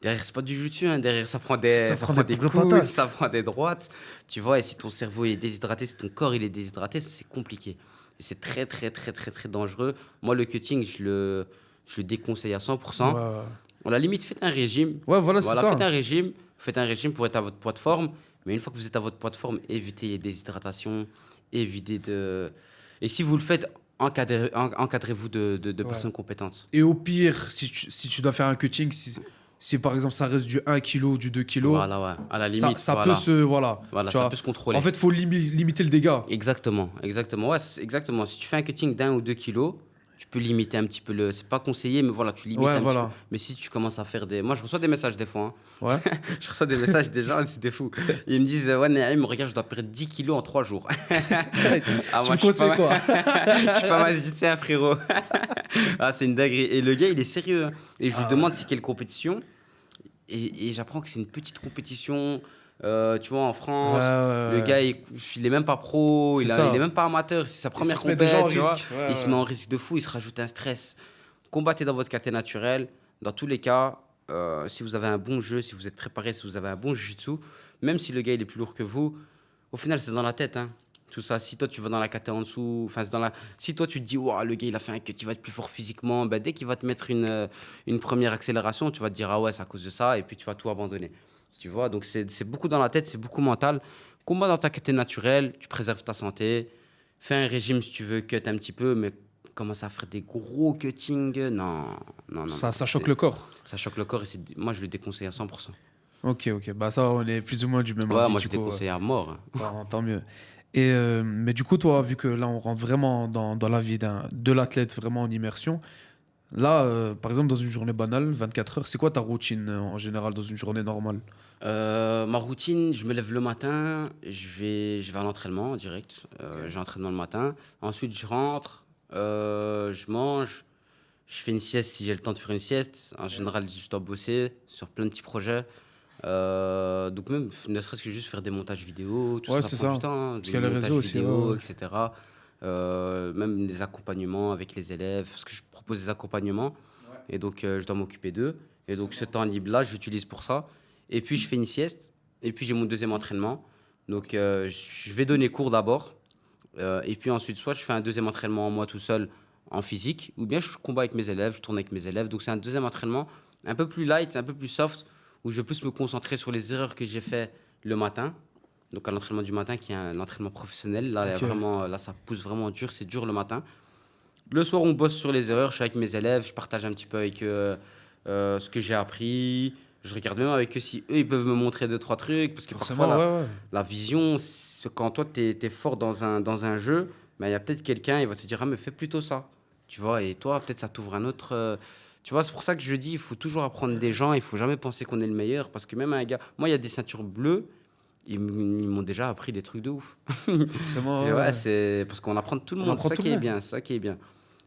derrière, c'est pas du jiu-jitsu. Hein, derrière, ça prend Ça ça prend prend des des vraies coups, patates. ça prend des droites. Tu vois, et si ton cerveau est déshydraté, si ton corps il est déshydraté, c'est compliqué. Et c'est très, très, très, très, très dangereux. Moi, le cutting, je le déconseille à 100%. Ouais. À la limite, faites un régime. Ouais, voilà, c'est Voilà, ça. faites un régime pour être à votre poids de forme. Mais une fois que vous êtes à votre poids de forme, évitez les déshydratations, évitez de... Et si vous le faites, encadrez-vous de Ouais. personnes compétentes. Et au pire, si tu dois faire un cutting, si par exemple ça reste du 1 kg ou du 2 kg, Voilà, ouais. À la limite, ça voilà. peut se. Voilà. Voilà, Tu ça vois. peut se contrôler. En fait, il faut limiter le dégât. Exactement, exactement. Ouais, exactement. Si tu fais un cutting d'1 ou 2 kilos, tu peux limiter un petit peu le... C'est pas conseillé, mais voilà, tu limites Ouais, un voilà. petit peu. Mais si tu commences à faire des... Moi, je reçois des messages des fois. Hein. Ouais. Je reçois des messages des gens, c'était fou. Ils me disent, ouais, Naïm, regarde, je dois perdre 10 kilos en 3 jours. Ah, Tu moi, me conseilles quoi? Je suis pas mal, je sais, un frérot. Ah, c'est une dinguerie. Et le gars, il est sérieux. Hein. Et je lui demande c'est quelle compétition. Et j'apprends que c'est une petite compétition, tu vois, en France. Le gars, il est même pas pro, C'est il ça. est même pas amateur. C'est sa première se met déjà en compétition, tu vois. risque. Ouais, Il se met en risque de fou, il se rajoute un stress. Combattez dans votre caté naturel. Dans tous les cas, si vous avez un bon jeu, si vous êtes préparé, si vous avez un bon jiu-jitsu, même si le gars il est plus lourd que vous, au final, c'est dans la tête. Hein. Tout ça, si toi tu vas dans la caté en dessous, enfin, si toi tu te dis, wow, le gars il a fait un cut, il va être plus fort physiquement, ben, dès qu'il va te mettre une première accélération, tu vas te dire, ah ouais, c'est à cause de ça, et puis tu vas tout abandonner. Tu vois, donc c'est beaucoup dans la tête, c'est beaucoup mental. Combat dans ta caté naturelle, tu préserves ta santé, fais un régime si tu veux, cut un petit peu, mais commence à faire des gros cuttings, non, non, non. Ça non, choque c'est- le corps. Ça choque le corps, et moi je le déconseille à 100%. Ok, ok. Bah ça, on est plus ou moins du même Ouais, avis. moi du je coup, déconseille à mort. Hein. tant mieux. Et, mais du coup, toi, vu que là, on rentre vraiment dans la vie de l'athlète, vraiment en immersion, là, par exemple, dans une journée banale, 24 heures, c'est quoi ta routine en général dans une journée normale? Ma routine, je me lève le matin, je vais à l'entraînement direct. J'ai l'entraînement le matin. Ensuite, je rentre, je mange, je fais une sieste si j'ai le temps de faire une sieste. En général, je dois bosser sur plein de petits projets. Donc même, ne serait-ce que juste faire des montages vidéo, tout Ouais, ça, c'est ça prend ça. du temps. Hein, Parce des qu'il y a les montages réseaux aussi, vidéo, ouais. etc. Même des accompagnements avec les élèves, parce que je propose des accompagnements. Et donc, je dois m'occuper d'eux. Et donc, ce temps libre-là, j'utilise pour ça. Et puis, je fais une sieste. Et puis, j'ai mon deuxième entraînement. Donc, je vais donner cours d'abord. Et puis ensuite, soit je fais un deuxième entraînement en moi tout seul en physique, ou bien je combats avec mes élèves, je tourne avec mes élèves. Donc, c'est un deuxième entraînement un peu plus light, un peu plus soft, où je vais plus me concentrer sur les erreurs que j'ai fait le matin. Donc, à l'entraînement du matin, qui est un entraînement professionnel. Là, Ok. là, ça pousse vraiment dur, c'est dur le matin. Le soir, on bosse sur les erreurs. Je suis avec mes élèves, je partage un petit peu avec eux ce que j'ai appris. Je regarde même avec eux si eux, ils peuvent me montrer deux, trois trucs. Parce que Forcément, parfois, ouais. la vision, quand toi, tu es fort dans un jeu, ben, il y a peut-être quelqu'un, il va te dire, ah, mais fais plutôt ça. Tu vois, et toi, peut-être ça t'ouvre un autre. Tu vois, c'est pour ça que je dis, il faut toujours apprendre des gens, il faut jamais penser qu'on est le meilleur. Parce que même un gars, moi, il y a des ceintures bleues, ils m'ont déjà appris des trucs de ouf. Forcément, C'est ouais. c'est parce qu'on apprend de tout le On monde, apprend c'est ça tout qui le est monde. bien, c'est ça qui est bien.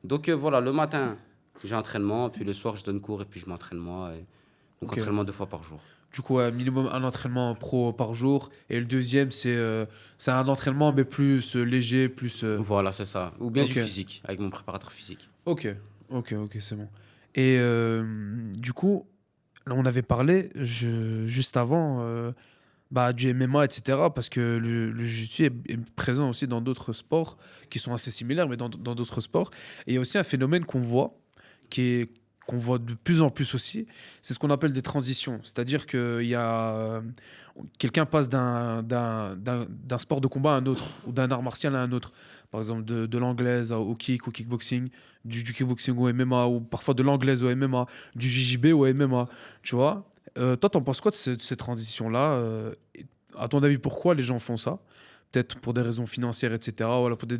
Donc voilà, le matin, J'ai entraînement, puis le soir, je donne cours et puis je m'entraîne moi. Donc, Ok. entraînement 2 fois par jour. Du coup, minimum un entraînement pro par jour. Et le deuxième, c'est un entraînement, mais plus léger, plus. Voilà, c'est ça. Ou bien du Ok. physique, avec mon préparateur physique. Ok, ok, c'est bon. Et du coup, là, on avait parlé juste avant bah, du MMA, etc. Parce que le jiu-jitsu est présent aussi dans d'autres sports qui sont assez similaires, mais dans d'autres sports. Et il y a aussi un phénomène qu'on voit, qui est, qu'on voit de plus en plus aussi, c'est ce qu'on appelle des transitions. C'est-à-dire que quelqu'un passe d'un sport de combat à un autre, ou d'un art martial à un autre. Par exemple, de l'anglaise au kickboxing, du kickboxing au MMA, ou parfois de l'anglaise au MMA, du JJB au MMA, tu vois. Toi, t'en penses quoi de ces transitions-là et à ton avis, pourquoi les gens font ça? Peut-être pour des raisons financières, etc. Voilà, pour des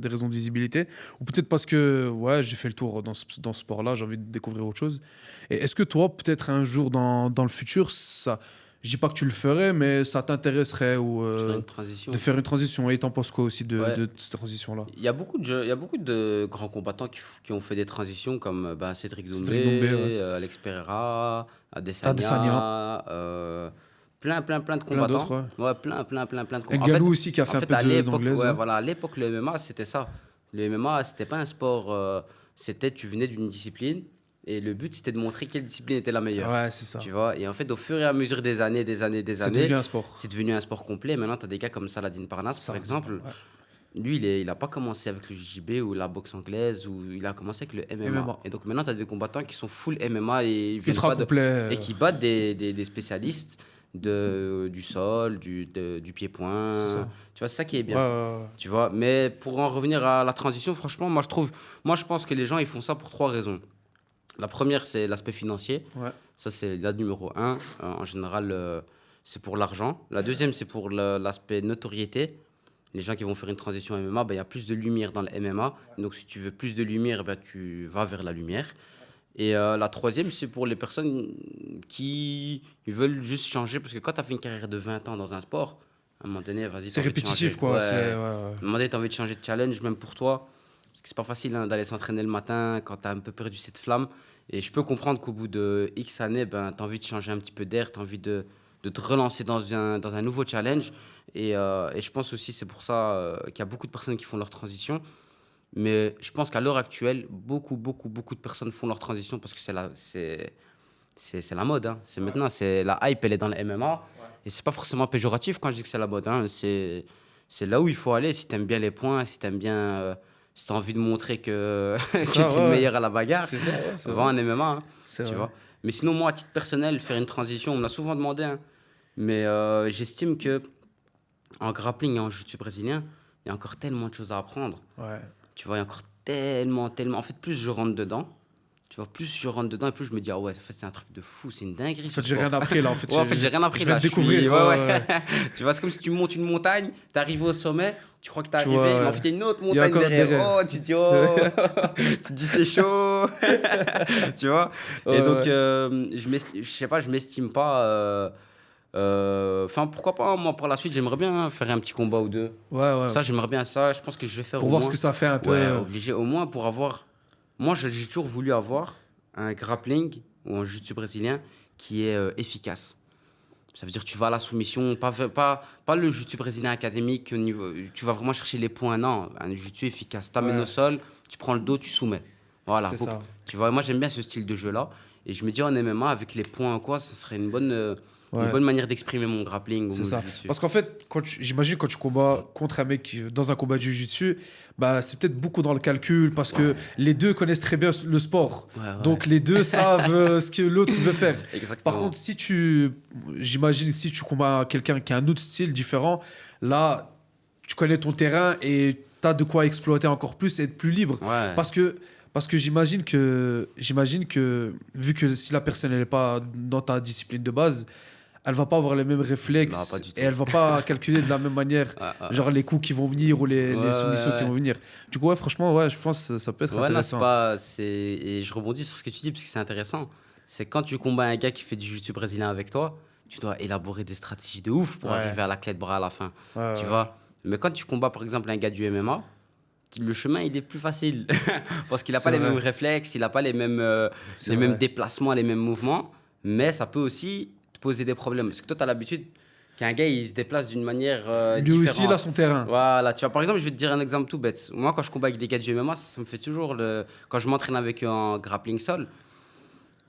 raisons de visibilité. Ou peut-être parce que ouais, j'ai fait le tour dans ce sport-là, j'ai envie de découvrir autre chose. Et est-ce que toi, peut-être un jour dans le futur, ça, je dis pas que tu le ferais, mais ça t'intéresserait ou, Je fais une transition. de faire une transition? Et t'en penses quoi aussi Ouais. de cette transition-là? Il y a beaucoup de grands combattants qui ont fait des transitions comme Cédric Cédric Doumbé, Doumbé, ouais. Alex Pereira, Adesanya, Adesanya, plein de plein d'autres, combattants. ouais. Ouais, plein de combattants. Ngannou aussi qui a fait un peu À l'époque, d'anglaise, ouais, ouais. voilà, à l'époque, le MMA, c'était ça. Le MMA, c'était pas un sport, c'était tu venais d'une discipline et le but, c'était de montrer quelle discipline était la meilleure. Ouais, c'est ça. Tu vois, et en fait, au fur et à mesure des années, C'est devenu un sport. c'est devenu un sport complet. Maintenant, tu as des gars comme Saladin Parnasse, Ça, par exemple. ouais. Lui, il a pas commencé avec le JJB ou la boxe anglaise, ou il a commencé avec le MMA. MMA. Et donc maintenant, tu as des combattants qui sont full MMA et ils viennent Ultra pas de, complet. et qui battent des spécialistes du sol, du C'est pied-point. ça. Tu vois, c'est ça qui est Ouais, bien. ouais, ouais. Tu vois, mais pour en revenir à la transition, franchement, moi je pense que les gens ils font ça pour 3 raisons. La première, c'est l'aspect financier. Ouais. Ça, c'est la numéro un. En général, c'est pour l'argent. La deuxième, c'est pour l'aspect notoriété. Les gens qui vont faire une transition MMA, ben, il y a plus de lumière dans le MMA. Donc, si tu veux plus de lumière, ben, tu vas vers la lumière. Et la troisième, c'est pour les personnes qui veulent juste changer. Parce que quand tu as fait une carrière de 20 ans dans un sport, à un moment donné, vas-y, C'est t'as envie de répétitif, changer. quoi. Ouais. C'est, ouais, À ouais. un moment donné, tu as envie de changer de challenge, même pour toi. Parce que c'est pas facile hein, d'aller s'entraîner le matin quand tu as un peu perdu cette flamme. Et je peux comprendre qu'au bout de X années, ben, tu as envie de changer un petit peu d'air, tu as envie de te relancer dans un nouveau challenge. Et je pense aussi, c'est pour ça qu'il y a beaucoup de personnes qui font leur transition. Mais je pense qu'à l'heure actuelle, beaucoup de personnes font leur transition parce que c'est la mode. Hein. C'est maintenant, la hype, elle est dans le MMA. Et c'est pas forcément péjoratif quand je dis que c'est la mode. Hein. C'est là où il faut aller si tu aimes bien les points, si tu aimes bien. Si tu as envie de montrer que, C'est que ça, tu es ouais, le ouais. meilleur à la bagarre, C'est ça, ouais, c'est va vrai. en MMA. Hein, C'est tu vrai. vois. Mais sinon, moi, à titre personnel, faire une transition, on me l'a souvent demandé. Hein, mais j'estime que en grappling et en jiu-jitsu brésilien, il y a encore tellement de choses à apprendre. Ouais. Tu vois, il y a encore tellement. En fait, plus je rentre dedans, tu vois, plus je rentre dedans et plus je me dis, ah ouais, en fait, c'est un truc de fou, c'est une dinguerie. En ce fait, j'ai sport. rien appris là. En fait, Ouais, en fait, j'ai rien appris je vais là. te découvrir. Ouais, Ouais, ouais. ouais. Tu vois, c'est comme si tu montes une montagne, t'es arrivé au sommet, tu crois que t'es Tu arrivé, vois, mais en fait, il y a une autre il y a montagne encore derrière. derrière. Oh, tu te dis, oh, tu te dis, c'est chaud. Tu vois. Ouais, Et donc, ouais. je sais pas, je m'estime pas. Enfin, pourquoi pas, moi, pour la suite, j'aimerais bien faire un petit combat ou deux. Ouais, ouais. Ça, j'aimerais bien ça. Je pense que je vais faire Pour au voir moins. ce que ça fait un peu. Ouais, obligé. Au moins pour avoir. Moi, j'ai toujours voulu avoir un grappling ou un jiu-jitsu brésilien qui est efficace. Ça veut dire que tu vas à la soumission, pas le jiu-jitsu brésilien académique au niveau. Tu vas vraiment chercher les points. Non, un jiu-jitsu efficace. Tu amènes Ouais. au sol, tu prends le dos, tu soumets. Voilà. C'est ça. Tu vois, moi, j'aime bien ce style de jeu-là. Et je me dis en MMA, avec les points ou quoi, ça serait une bonne Ouais. manière d'exprimer mon grappling ou C'est mon ça. jiu-jitsu. Parce qu'en fait, j'imagine quand tu combats contre un mec dans un combat de jiu-jitsu, bah, c'est peut-être beaucoup dans le calcul parce que les deux connaissent très bien le sport. Ouais, ouais. Donc les deux savent ce que l'autre veut faire. Exactement. Par contre, j'imagine si tu combats quelqu'un qui a un autre style différent, là, tu connais ton terrain et tu as de quoi exploiter encore plus et être plus libre. Ouais. Parce que j'imagine que, vu que si la personne n'est pas dans ta discipline de base, elle va pas avoir les mêmes Non, réflexes pas du tout. et elle va pas calculer de la même manière, genre les coups qui vont venir ou les Ouais, soumissions ouais, qui ouais. vont venir. Du coup, ouais, franchement, ouais, je pense que ça peut être Ouais, non, intéressant. et je rebondis sur ce que tu dis parce que c'est intéressant. C'est quand tu combats un gars qui fait du jiu-jitsu brésilien avec toi, tu dois élaborer des stratégies de ouf pour Ouais. arriver à la clé de bras à la fin. Ouais, Tu ouais. vois. Mais quand tu combats par exemple un gars du MMA, le chemin, il est plus facile. Parce qu'il n'a C'est pas les vrai. mêmes réflexes, il n'a pas C'est les mêmes vrai. déplacements, les mêmes mouvements. Mais ça peut aussi te poser des problèmes. Parce que toi, tu as l'habitude qu'un gars, il se déplace d'une manière Lui aussi, différente. il a son terrain. Voilà, tu vois, par exemple, je vais te dire un exemple tout bête. Moi, quand je combat avec des gars du MMA, ça me fait toujours quand je m'entraîne avec eux en grappling sol,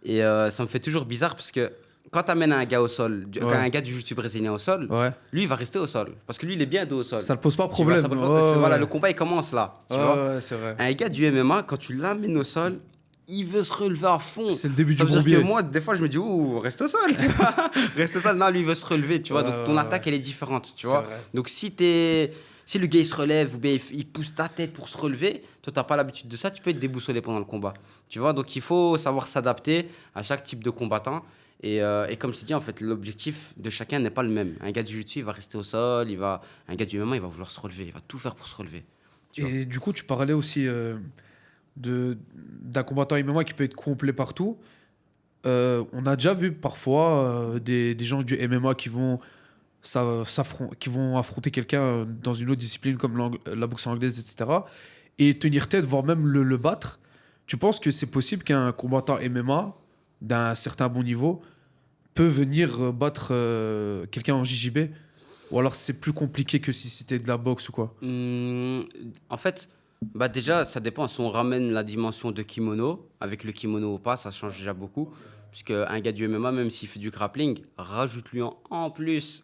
et ça me fait toujours bizarre parce que quand tu amènes un gars au sol, Ouais. un gars du jiu-jitsu brésilien au sol, Ouais. lui, il va rester au sol. Parce que lui, il est bien dos au sol. Ça ne pose pas Tu vois, problème. ça peut pas- Ouais, voilà, ouais. le combat, il commence là. Tu Ouais, vois. ouais, c'est vrai. Un gars du MMA, quand tu l'amènes au sol, il veut se relever à fond. C'est le début Ça du veut dire bourbier. que moi, des fois, je me dis, ouh, reste au sol, tu vois. Reste au sol. Non, lui, il veut se relever, tu vois. Ouais, Donc, ton ouais, attaque, ouais. elle est différente, tu C'est vois. vrai. Donc, si le gars, il se relève ou bien il pousse ta tête pour se relever, toi, tu n'as pas l'habitude de ça, tu peux être déboussolé pendant le combat. Tu vois, donc il faut savoir s'adapter à chaque type de combattant. Et comme c'est dit, en fait, l'objectif de chacun n'est pas le même. Un gars du jiu-jitsu, il va rester au sol, un gars du MMA, il va vouloir se relever, il va tout faire pour se relever. Tu vois. Et du coup, tu parlais aussi d'un combattant MMA qui peut être complet partout. On a déjà vu parfois des gens du MMA qui vont, qui vont affronter quelqu'un dans une autre discipline comme la boxe anglaise, etc. Et tenir tête, voire même le battre. Tu penses que c'est possible qu'un combattant MMA d'un certain bon niveau peut venir battre quelqu'un en JJB? Ou alors c'est plus compliqué que si c'était de la boxe ou quoi? En fait, bah déjà, ça dépend. Si on ramène la dimension de kimono, avec le kimono ou pas, ça change déjà beaucoup. Puisque un gars du MMA, même s'il fait du grappling, rajoute-lui en plus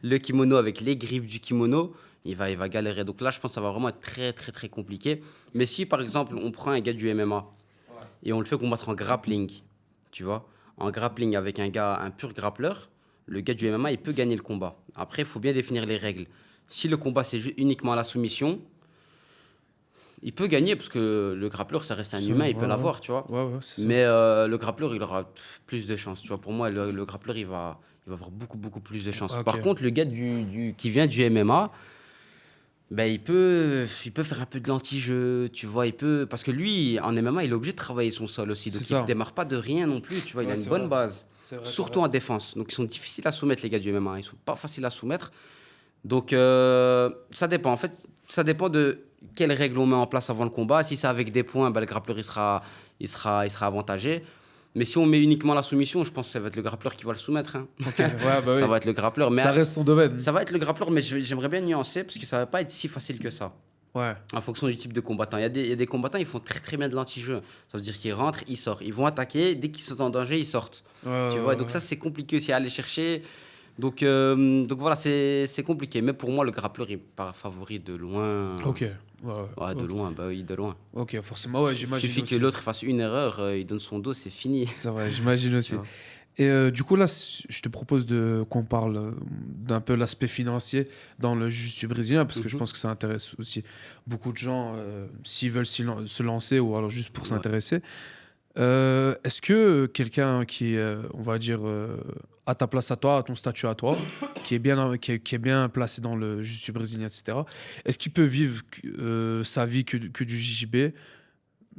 le kimono avec les griffes du kimono, il va galérer. Donc là, je pense que ça va vraiment être très, très, très compliqué. Mais si, par exemple, on prend un gars du MMA et on le fait combattre en grappling, tu vois, en grappling avec un pur grappleur, le gars du MMA, il peut gagner le combat. Après, il faut bien définir les règles. Si le combat, c'est uniquement la soumission, il peut gagner parce que le grappleur, ça reste un humain, il peut l'avoir, tu vois. Ouais, ouais, c'est ça. Mais le grappleur, il aura plus de chances. Tu vois, pour moi, le grappleur, il va avoir beaucoup, beaucoup plus de chances. Ok. Par contre, le gars qui vient du MMA, ben, il peut faire un peu de l'anti-jeu, tu vois. Parce que lui, en MMA, il est obligé de travailler son sol aussi. Donc, C'est il ça. ne démarre pas de rien non plus, tu vois. Il Ouais, a une c'est bonne vrai. base. C'est vrai, Surtout en défense. Donc, ils sont difficiles à soumettre, les gars du MMA. Ils ne sont pas faciles à soumettre. Donc, ça dépend. En fait, ça dépend de quelles règles on met en place avant le combat. Si c'est avec des points, ben, le grappleur il sera avantagé. Mais si on met uniquement la soumission, je pense que ça va être le grappleur qui va le soumettre. Hein. Ok, ouais, bah Ça oui. va être le grappleur. Mais Ça reste son domaine. ça va être le grappleur, mais j'aimerais bien nuancer parce que ça va pas être si facile que ça. Ouais. En fonction du type de combattant. Il y a des combattants, ils font très très bien de l'anti-jeu. Ça veut dire qu'ils rentrent, ils sortent. Ils vont attaquer, dès qu'ils sont en danger, ils sortent. Tu vois, donc ça, c'est compliqué aussi à aller chercher. Donc voilà, c'est compliqué. Mais pour moi, le grappleur est pas favori de loin. Ok. Ouais, de loin, bah oui, de loin. Ok, forcément, ouais, Il j'imagine suffit aussi. que l'autre fasse une erreur, il donne son dos, c'est fini. C'est vrai, j'imagine aussi. Tu vois. Et du coup, là, je te propose qu'on parle d'un peu l'aspect financier dans le jiu-jitsu brésilien, parce que je pense que ça intéresse aussi beaucoup de gens s'ils veulent se lancer ou alors juste pour Ouais. s'intéresser. Est-ce que quelqu'un qui est, on va dire, à ta place à toi, à ton statut à toi, qui est bien placé dans le jiu-jitsu brésilien, etc., est-ce qu'il peut vivre sa vie que du JJB?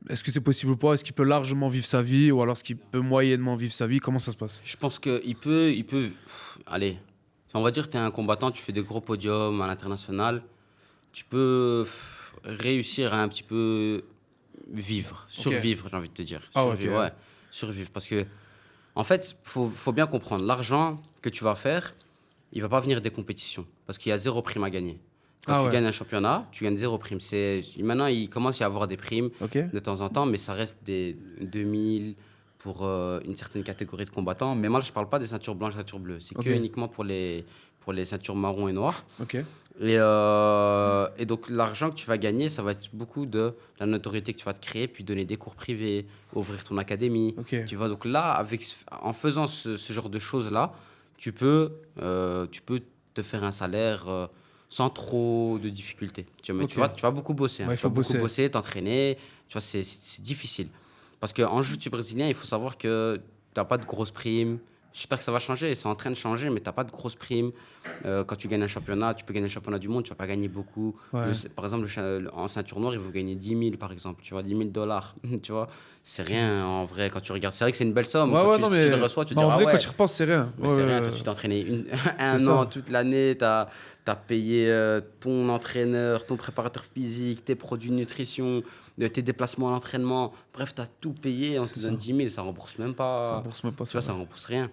Est-ce que c'est possible ou pas? Est-ce qu'il peut largement vivre sa vie ou alors est-ce qu'il peut moyennement vivre sa vie? Comment ça se passe? Je pense allez, on va dire que tu es un combattant, tu fais des gros podiums à l'international, tu peux réussir à un petit peu vivre, survivre, j'ai envie de te dire. Ah, ok, Survivre, ouais, survivre. Parce que, en fait, faut bien comprendre, l'argent que tu vas faire, il va pas venir des compétitions, parce qu'il y a zéro prime à gagner. Quand tu gagnes un championnat, tu gagnes zéro prime. Maintenant, il commence à y avoir des primes Ok. de temps en temps, mais ça reste des 2000 pour une certaine catégorie de combattants. Mais moi, je ne parle pas des ceintures blanches, ceintures bleues. C'est Ok. que uniquement pour les ceintures marron et noires. Ok. Et donc, l'argent que tu vas gagner, ça va être beaucoup de la notoriété que tu vas te créer, puis donner des cours privés, ouvrir ton académie. Ok. Tu vois, donc là, en faisant ce genre de choses-là, tu peux te faire un salaire sans trop de difficultés. Tu vas beaucoup bosser. Hein. Ouais, il Tu faut vas beaucoup bosser. bosser, t'entraîner. Tu vois, c'est difficile. Parce qu'en jiu-jitsu brésilien, il faut savoir que tu n'as pas de grosses primes, J'espère que ça va changer. C'est en train de changer, mais tu n'as pas de grosses primes. Quand tu gagnes un championnat, tu peux gagner le championnat du monde, tu ne vas pas gagner beaucoup. Ouais. Par exemple, en ceinture noire, il faut gagner 10 000, par exemple. Tu vois, 10 000 dollars. Tu vois, c'est rien en vrai quand tu regardes. C'est vrai que c'est une belle somme. Ouais, Quand ouais, tu, non, si mais tu le reçois, tu te mais dis, en ah vrai, ouais. quand tu repenses, c'est rien. Mais c'est rien. Toi, tu t'es entraîné un ça. an, toute l'année. Tu as payé ton entraîneur, ton préparateur physique, tes produits de nutrition, tes déplacements à l'entraînement. Bref, tu as tout payé. On te C'est donne ça. 10 000. Ça rembourse même Ça pas. rembourse même pas, Tu c'est vois, ça vrai. rembourse rien.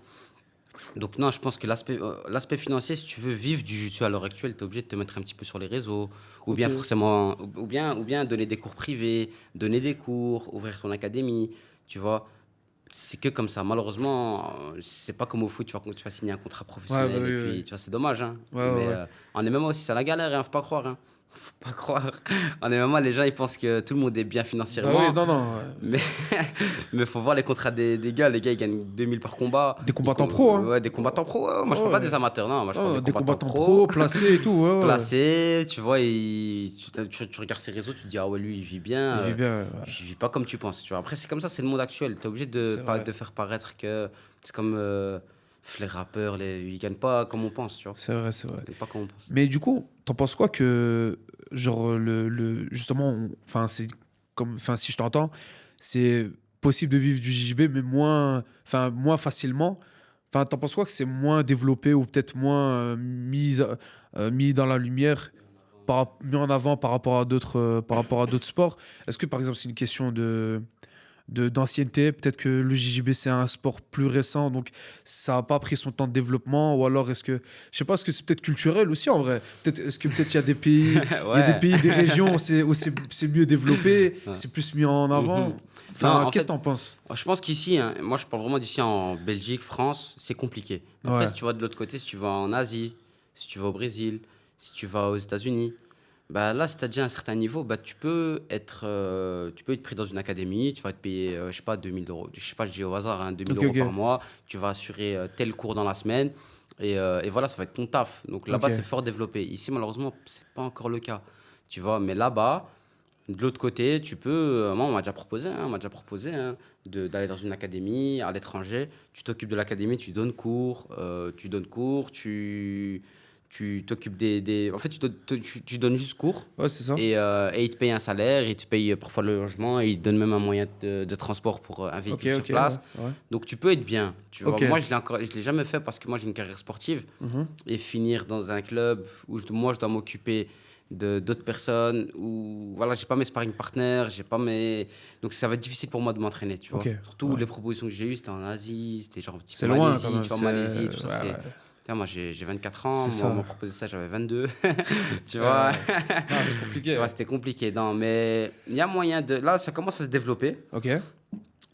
Donc non, je pense que l'aspect financier, si tu veux vivre du jiu-jitsu à l'heure actuelle, tu es obligé de te mettre un petit peu sur les réseaux, ou bien Ok. forcément, ou bien donner des cours privés, donner des cours, ouvrir ton académie, tu vois. C'est que comme ça. Malheureusement, c'est pas comme au foot, tu vas signer un contrat Ouais, bah professionnel et oui, puis, oui. tu vois, c'est dommage, hein. Ouais, ouais, Mais ouais. en MMA aussi, c'est la galère, hein, faut pas croire, hein. Faut pas croire. En MMA, les gens, ils pensent que tout le monde est bien Bah oui, financièrement, non, non. mais il faut voir les contrats des gars. Les gars, ils gagnent 2000 par combat. Des combattants pro, hein. Ouais, des combattants pro. Ouais, moi, je parle pas Ouais. des amateurs, non. Moi, je parle Oh, des des combattants combattants pro, pro, placés et tout, ouais, ouais. placés. Tu vois, tu regardes ses réseaux, tu te dis, ah ouais, lui, il vit bien. Il vit bien, ouais. Il vit pas comme tu penses. Tu vois. Après, c'est comme ça, c'est le monde actuel. Tu es obligé de, C'est vrai. de faire paraître que c'est comme les rappeurs, ils gagnent pas comme on pense. Tu vois. C'est vrai, c'est vrai. Ils gagnent pas comme on pense. Mais du coup, t'en penses quoi que, genre, justement, enfin, c'est comme, enfin, si je t'entends, c'est possible de vivre du JJB, mais moins facilement. Enfin, t'en penses quoi que c'est moins développé ou peut-être moins mis dans la lumière, mis en avant par rapport à d'autres sports? Est-ce que, par exemple, c'est une question d'ancienneté? Peut-être que le JJB, c'est un sport plus récent, donc ça n'a pas pris son temps de développement, ou alors est-ce que, je sais pas, est-ce que c'est peut-être culturel aussi en vrai? Est-ce que peut-être il y a des pays, il y a des Ouais. pays, des régions où c'est mieux développé, Ouais. c'est plus mis en avant? Mhm. Non, Enfin, en qu'est-ce fait, que t'en penses? je pense qu'ici, hein, moi je parle vraiment d'ici en Belgique, France, c'est compliqué. Après, Ouais, si tu vas de l'autre côté, si tu vas en Asie, si tu vas au Brésil, si tu vas aux États-Unis, bah là, si tu as déjà un certain niveau, bah, tu peux être pris dans une académie, tu vas te payer, je sais pas, 2000 euros. Je sais pas, je dis au hasard, hein, 2000 ok, euros ok, par mois, tu vas assurer tel cours dans la semaine, et voilà, ça va être ton taf. Donc là-bas, c'est ok. fort développé. Ici, malheureusement, c'est pas encore le cas. Tu vois, mais là-bas, de l'autre côté, tu peux. Moi, on m'a déjà proposé hein, d'aller dans une académie à l'étranger. Tu t'occupes de l'académie, tu t'occupes en fait, tu donnes juste cours Ouais, c'est ça. et ils te payent un salaire, ils te payent parfois le logement et ils te donnent même un moyen de transport pour un Ok, véhicule sur ok, place. ouais, ouais. Donc, tu peux être bien. Tu vois. Ok. Moi, je l'ai jamais fait parce que moi, j'ai une carrière sportive Mhm. et finir dans un club où moi je dois m'occuper de d'autres personnes où voilà j'ai pas mes sparring partners donc ça va être difficile pour moi de m'entraîner tu vois Ok, surtout ouais. les propositions que j'ai eues c'était en Asie c'était genre un petit C'est peu loin quand Malaisie même. tu vois Malaisie tout ça Ouais, c'est ouais. tu vois, moi j'ai 24 ans C'est moi on m'a ça. proposé ça j'avais 22 tu vois Ouais. Ah, c'est compliqué. tu vois c'était compliqué non mais il y a moyen de là ça commence à se développer Ok.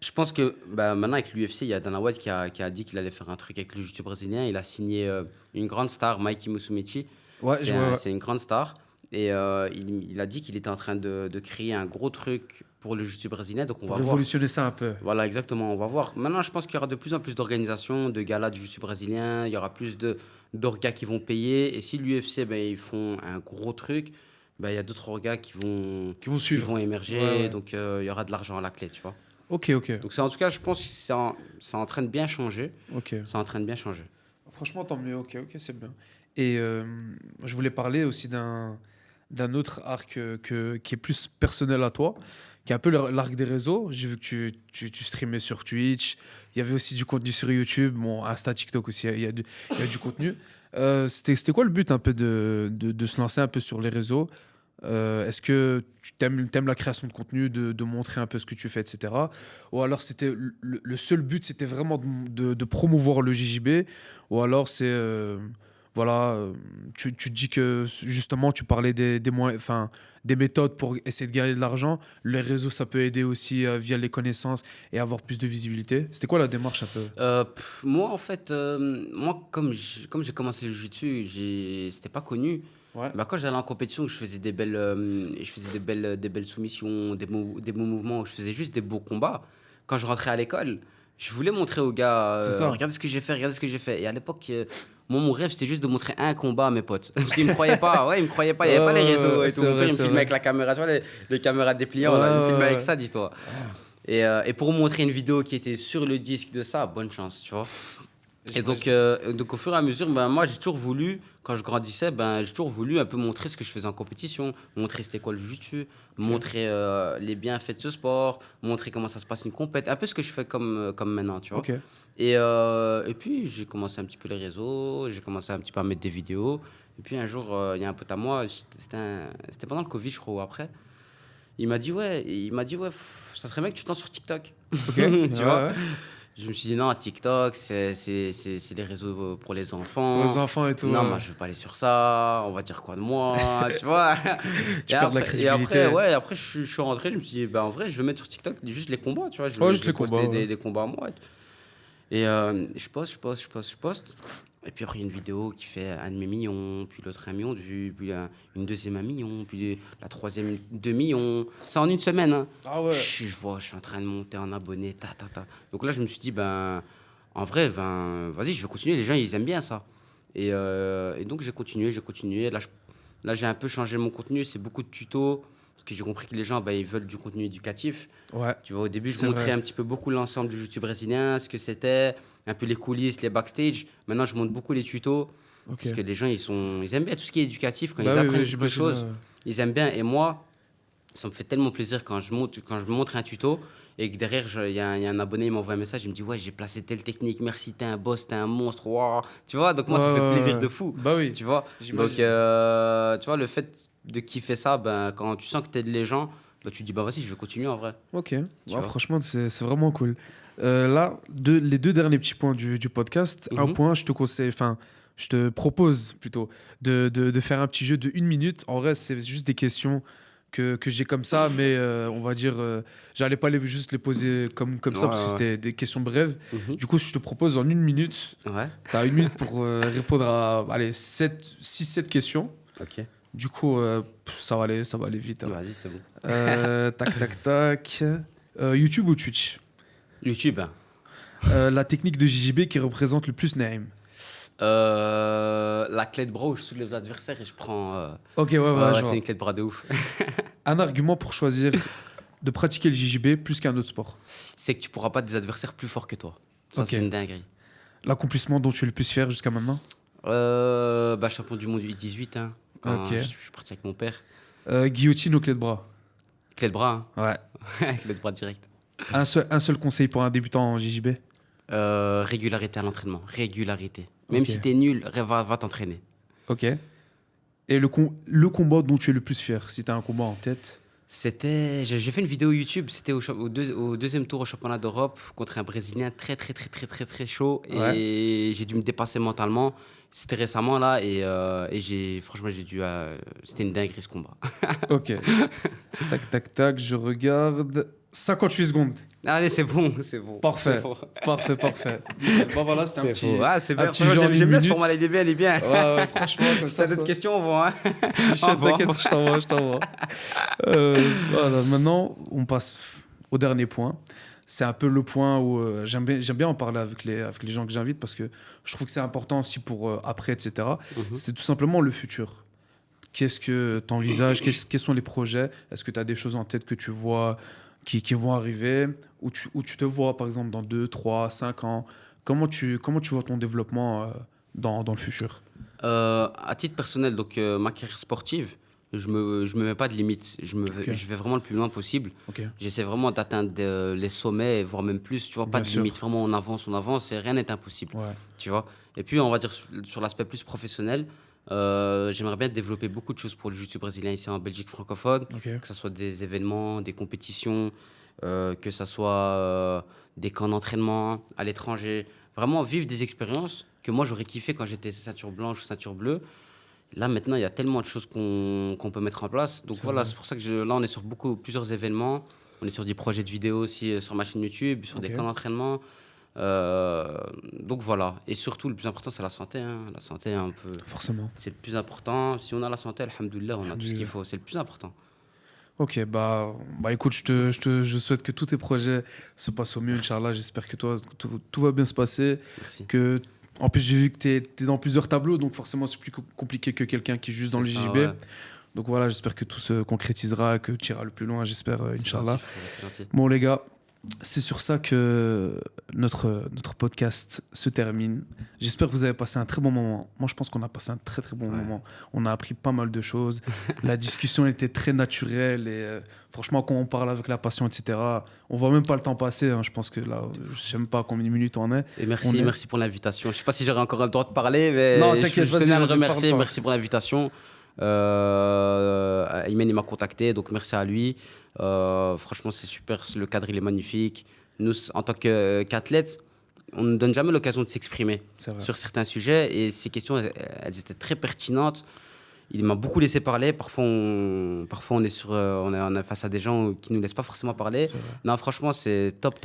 je pense que bah, maintenant avec l'UFC, il y a Dana White qui a dit qu'il allait faire un truc avec le jiu-jitsu brésilien. Il a signé une grande star, Mikey Musumeci. Ouais, je vois. Ouais. C'est une grande star. Et il a dit qu'il était en train de créer un gros truc pour le jiu-jitsu brésilien. Donc on Pour va voir. révolutionner ça un peu. Voilà, exactement, on va voir. Maintenant, je pense qu'il y aura de plus en plus d'organisations, de galas de jiu-jitsu brésilien. Il y aura plus d'orgas qui vont payer. Et si l'UFC, ben, ils font un gros truc, ben, il y a d'autres orgas Qui vont qui suivre. vont émerger. Ouais, ouais. Donc il y aura de l'argent à la clé, tu vois. Ok, ok. Donc, en tout cas, je pense que c'est en train de bien changer. Ok. C'est en train de bien changer. Franchement, tant mieux. Ok, ok, c'est bien. Et je voulais parler aussi d'un autre arc qui est plus personnel à toi, qui est un peu l'arc des réseaux. J'ai vu que tu streamais sur Twitch. Il y avait aussi du contenu sur YouTube. Bon, Insta, TikTok aussi, il y a du contenu. C'était quoi le but un peu de se lancer un peu sur les réseaux? Est-ce que tu t'aimes la création de contenu, de montrer un peu ce que tu fais, etc. Ou alors c'était le seul but, c'était vraiment de promouvoir le JJB. Ou alors c'est voilà, tu te dis que justement tu parlais des moyens, enfin des méthodes pour essayer de gagner de l'argent. Les réseaux, ça peut aider aussi via les connaissances et avoir plus de visibilité. C'était quoi la démarche un peu? Moi, en fait, comme j'ai commencé le jiu-jitsu, c'était pas connu. Ouais. Bah, quand j'allais en compétition, je faisais des belles soumissions, des beaux mouvements, je faisais juste des beaux combats. Quand je rentrais à l'école, je voulais montrer aux gars, C'est ça. regardez ce que j'ai fait, regardez ce que j'ai fait. Et à l'époque, moi, mon rêve, c'était juste de montrer un combat à mes potes. Parce qu'ils me croyaient pas, ouais, ils me croyaient pas, il y avait pas les réseaux et tout. C'est Mon vrai, père, il me c'est filmait vrai. avec la caméra, tu vois, les caméras dépliantes, là, il me filmait avec ça, dis-toi. Et pour montrer une vidéo qui était sur le disque de ça, bonne chance, tu vois. Et donc, au fur et à mesure, moi, j'ai toujours voulu, quand je grandissais, j'ai toujours voulu un peu montrer ce que je faisais en compétition, montrer c'était quoi le jiu-jitsu, montrer les bienfaits de ce sport, montrer comment ça se passe une compète, un peu ce que je fais comme maintenant, tu vois. Ok. Et puis, j'ai commencé un petit peu les réseaux, j'ai commencé un petit peu à mettre des vidéos. Et puis, un jour, il y a un pote à moi, c'était pendant le Covid, je crois, ou après. Il m'a dit, ouais, ça serait bien que tu te lances sur TikTok. Ok. Tu vois? Ouais. Je me suis dit, non, TikTok, c'est les réseaux pour les enfants. Aux enfants et tout. Non, moi, je veux pas aller sur ça. On va dire quoi de moi, tu vois? Tu perds de la crédibilité. Après, je suis rentré, je me suis dit, en vrai, je veux mettre sur TikTok juste les combats, tu vois. Juste les poster combats, ouais. des combats à moi. Et je poste. Et puis après, il y a une vidéo qui fait 1,5 million, puis l'autre 1 million de vues, puis une deuxième 1 million, puis la troisième 2 millions. Ça en une semaine, hein. Ah ouais. Je vois, je suis en train de monter en abonnés, Donc là, je me suis dit, en vrai, vas-y, je vais continuer. Les gens, ils aiment bien ça. Et donc, j'ai continué. Là, j'ai un peu changé mon contenu. C'est beaucoup de tutos. Parce que j'ai compris que les gens, ils veulent du contenu éducatif. Ouais. Tu vois, au début, je C'est montrais vrai. un petit peu beaucoup l'ensemble du jiu-jitsu brésilien, ce que c'était, un peu les coulisses, les backstage. Maintenant, je montre beaucoup les tutos. Ok. Parce que les gens, ils aiment bien tout ce qui est éducatif. Quand Bah ils oui, apprennent oui, quelque j'imagine, chose, ils aiment bien. Et moi, ça me fait tellement plaisir quand je montre un tuto et que derrière, il y a un abonné, il m'envoie un message, il me dit, ouais, j'ai placé telle technique, merci, t'es un boss, t'es un monstre, waouh. Tu vois, donc moi, ça me fait plaisir de fou. Bah oui. Tu vois, donc, J'imagine. tu vois, le fait de kiffer ça, quand tu sens que t'aides les gens, tu te dis, vas-y, je vais continuer en vrai. Ok. Tu Ouais, vois. franchement, c'est vraiment cool. Là, les deux derniers petits points du podcast. Un Mhm. point, je te conseille, enfin, je te propose plutôt de faire un petit jeu de 1 minute. En vrai, c'est juste des questions que j'ai comme ça, mais on va dire, j'allais pas juste les poser comme ça parce que Ouais, c'était des questions brèves. ouais. Du coup, je te propose en 1 minute, Ouais, tu as 1 minute pour répondre à allez, 6-7 questions. ok. Du coup, ça va aller vite, hein. Vas-y, c'est bon. Tac, tac, tac. YouTube ou Twitch? YouTube, hein. La technique de JJB qui représente le plus Naïm. La clé de bras où je soulève l'adversaire et je prends. Ok, ouais, Ouais, je vois. c'est une clé de bras de ouf. Un argument pour choisir de pratiquer le JJB plus qu'un autre sport. C'est que tu pourras pas des adversaires plus forts que toi. Ça, Ok. c'est une dinguerie. L'accomplissement dont tu es le plus fier jusqu'à maintenant. Champion du monde du U18, hein, quand Ok. je suis parti avec mon père. Guillotine ou clé de bras. Clé de bras, Ouais. hein. Clé de bras direct. Un seul conseil pour un débutant en JJB. Régularité à l'entraînement. Régularité. Même Ok. si t'es nul, va t'entraîner. Ok. Et le combat dont tu es le plus fier, si tu as un combat en tête. J'ai fait une vidéo YouTube, c'était au deuxième tour au championnat d'Europe contre un Brésilien très très très très très très chaud et j'ai dû me dépasser mentalement. C'était récemment là et franchement c'était une dinguerie ce combat. Ok. Tac, tac, tac, je regarde. 58 secondes. Allez, c'est bon, c'est bon. Parfait. C'est bon. Parfait. Bon, voilà, c'était un petit. Bon. Ah, c'est un bien. petit Franchement, genre j'aime bien ce 1 minute. format, il est bien. Ouais, franchement, comme Si ça. t'as d'autres questions, on va. Hein. Michel, Au revoir. t'inquiète, je t'envoie. Voilà, maintenant, on passe au dernier point. C'est un peu le point où j'aime bien en parler avec les gens que j'invite parce que je trouve que c'est important aussi pour après, etc. Mhm. C'est tout simplement le futur. Qu'est-ce que tu envisages? Quels sont les projets? Est-ce que tu as des choses en tête que tu vois qui vont arriver? Où tu te vois, par exemple, dans 2, 3, 5 ans? Comment tu vois ton développement dans le futur? À titre personnel, donc ma carrière sportive, je me mets pas de limite. Ok. Je vais vraiment le plus loin possible. Ok. J'essaie vraiment d'atteindre les sommets, voire même plus. Tu vois, pas Bien de sûr. limite. Vraiment, on avance et rien n'est impossible. Ouais. Tu vois. Et puis, on va dire sur l'aspect plus professionnel, j'aimerais bien développer beaucoup de choses pour le jiu-jitsu brésilien ici en Belgique francophone, Ok. que ce soit des événements, des compétitions, que ce soit des camps d'entraînement à l'étranger. Vraiment vivre des expériences que moi j'aurais kiffé quand j'étais ceinture blanche ou ceinture bleue. Là maintenant il y a tellement de choses qu'on peut mettre en place. Donc C'est voilà, vrai. c'est pour ça que là on est sur plusieurs événements. On est sur des projets de vidéos aussi sur ma chaîne YouTube, sur des Ok. camps d'entraînement. Donc voilà. Et surtout le plus important c'est la santé, hein. La santé Forcément. c'est le plus important. Si on a la santé, alhamdoulilah, on a tout ce qu'il Alhamdoulilah. faut. C'est le plus important. Ok, bah écoute, je souhaite que tous tes projets se passent au mieux, Inch'Allah. J'espère que toi, tout va bien se passer. Merci. En plus, j'ai vu que tu es dans plusieurs tableaux, donc forcément, c'est plus compliqué que quelqu'un qui est juste dans le C'est ça, JJB. ouais. Donc voilà, j'espère que tout se concrétisera, que tu iras le plus loin, j'espère, C'est Inch'Allah. gentil, frère, c'est gentil. Bon, les gars, c'est sur ça que notre podcast se termine. J'espère que vous avez passé un très bon moment. Moi, je pense qu'on a passé un très très bon moment. On a appris pas mal de choses. La discussion était très naturelle et franchement, quand on parle avec la passion, etc., on voit même pas le temps passer. Hein. Je pense que là, je sais même pas combien de minutes on est. Et merci pour l'invitation. Je sais pas si j'aurai encore le droit de parler, mais non, t'inquiète, je tenais à le remercier. Merci pour l'invitation. Aymen, il m'a contacté, donc merci à lui. Franchement, c'est super, le cadre il est magnifique. Nous, en tant qu'athlètes, on ne donne jamais l'occasion de s'exprimer sur certains sujets et ces questions, elles étaient très pertinentes. Il m'a beaucoup laissé parler. Parfois, on est face à des gens qui ne nous laissent pas forcément parler. Non, franchement, c'est top.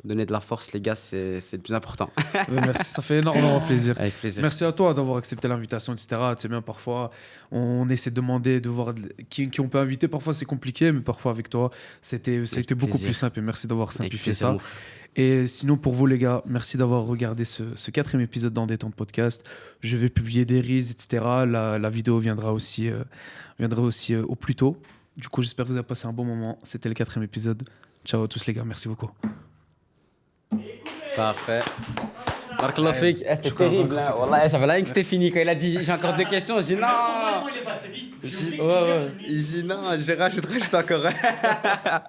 Donner de la force, les gars, c'est le plus important. Merci, ça fait énormément plaisir. Avec plaisir. Merci à toi d'avoir accepté l'invitation, etc. Tu sais bien, parfois, on essaie de demander, de voir qui on peut inviter. Parfois, c'est compliqué, mais parfois, avec toi, c'était beaucoup plus simple. Et merci d'avoir simplifié ça. Et sinon, pour vous, les gars, merci d'avoir regardé ce 4e épisode d'En Détente Podcast. Je vais publier des reels, etc. La vidéo viendra aussi au plus tôt. Du coup, j'espère que vous avez passé un bon moment. C'était le 4e épisode. Ciao à tous, les gars. Merci beaucoup. Parfait. Marc Lofik, c'était terrible. Wallah, j'avais la haine que c'était fini. Quand il a dit j'ai encore 2 questions, j'ai dit non. Il est passé vite. Il dit non, je rajoute encore.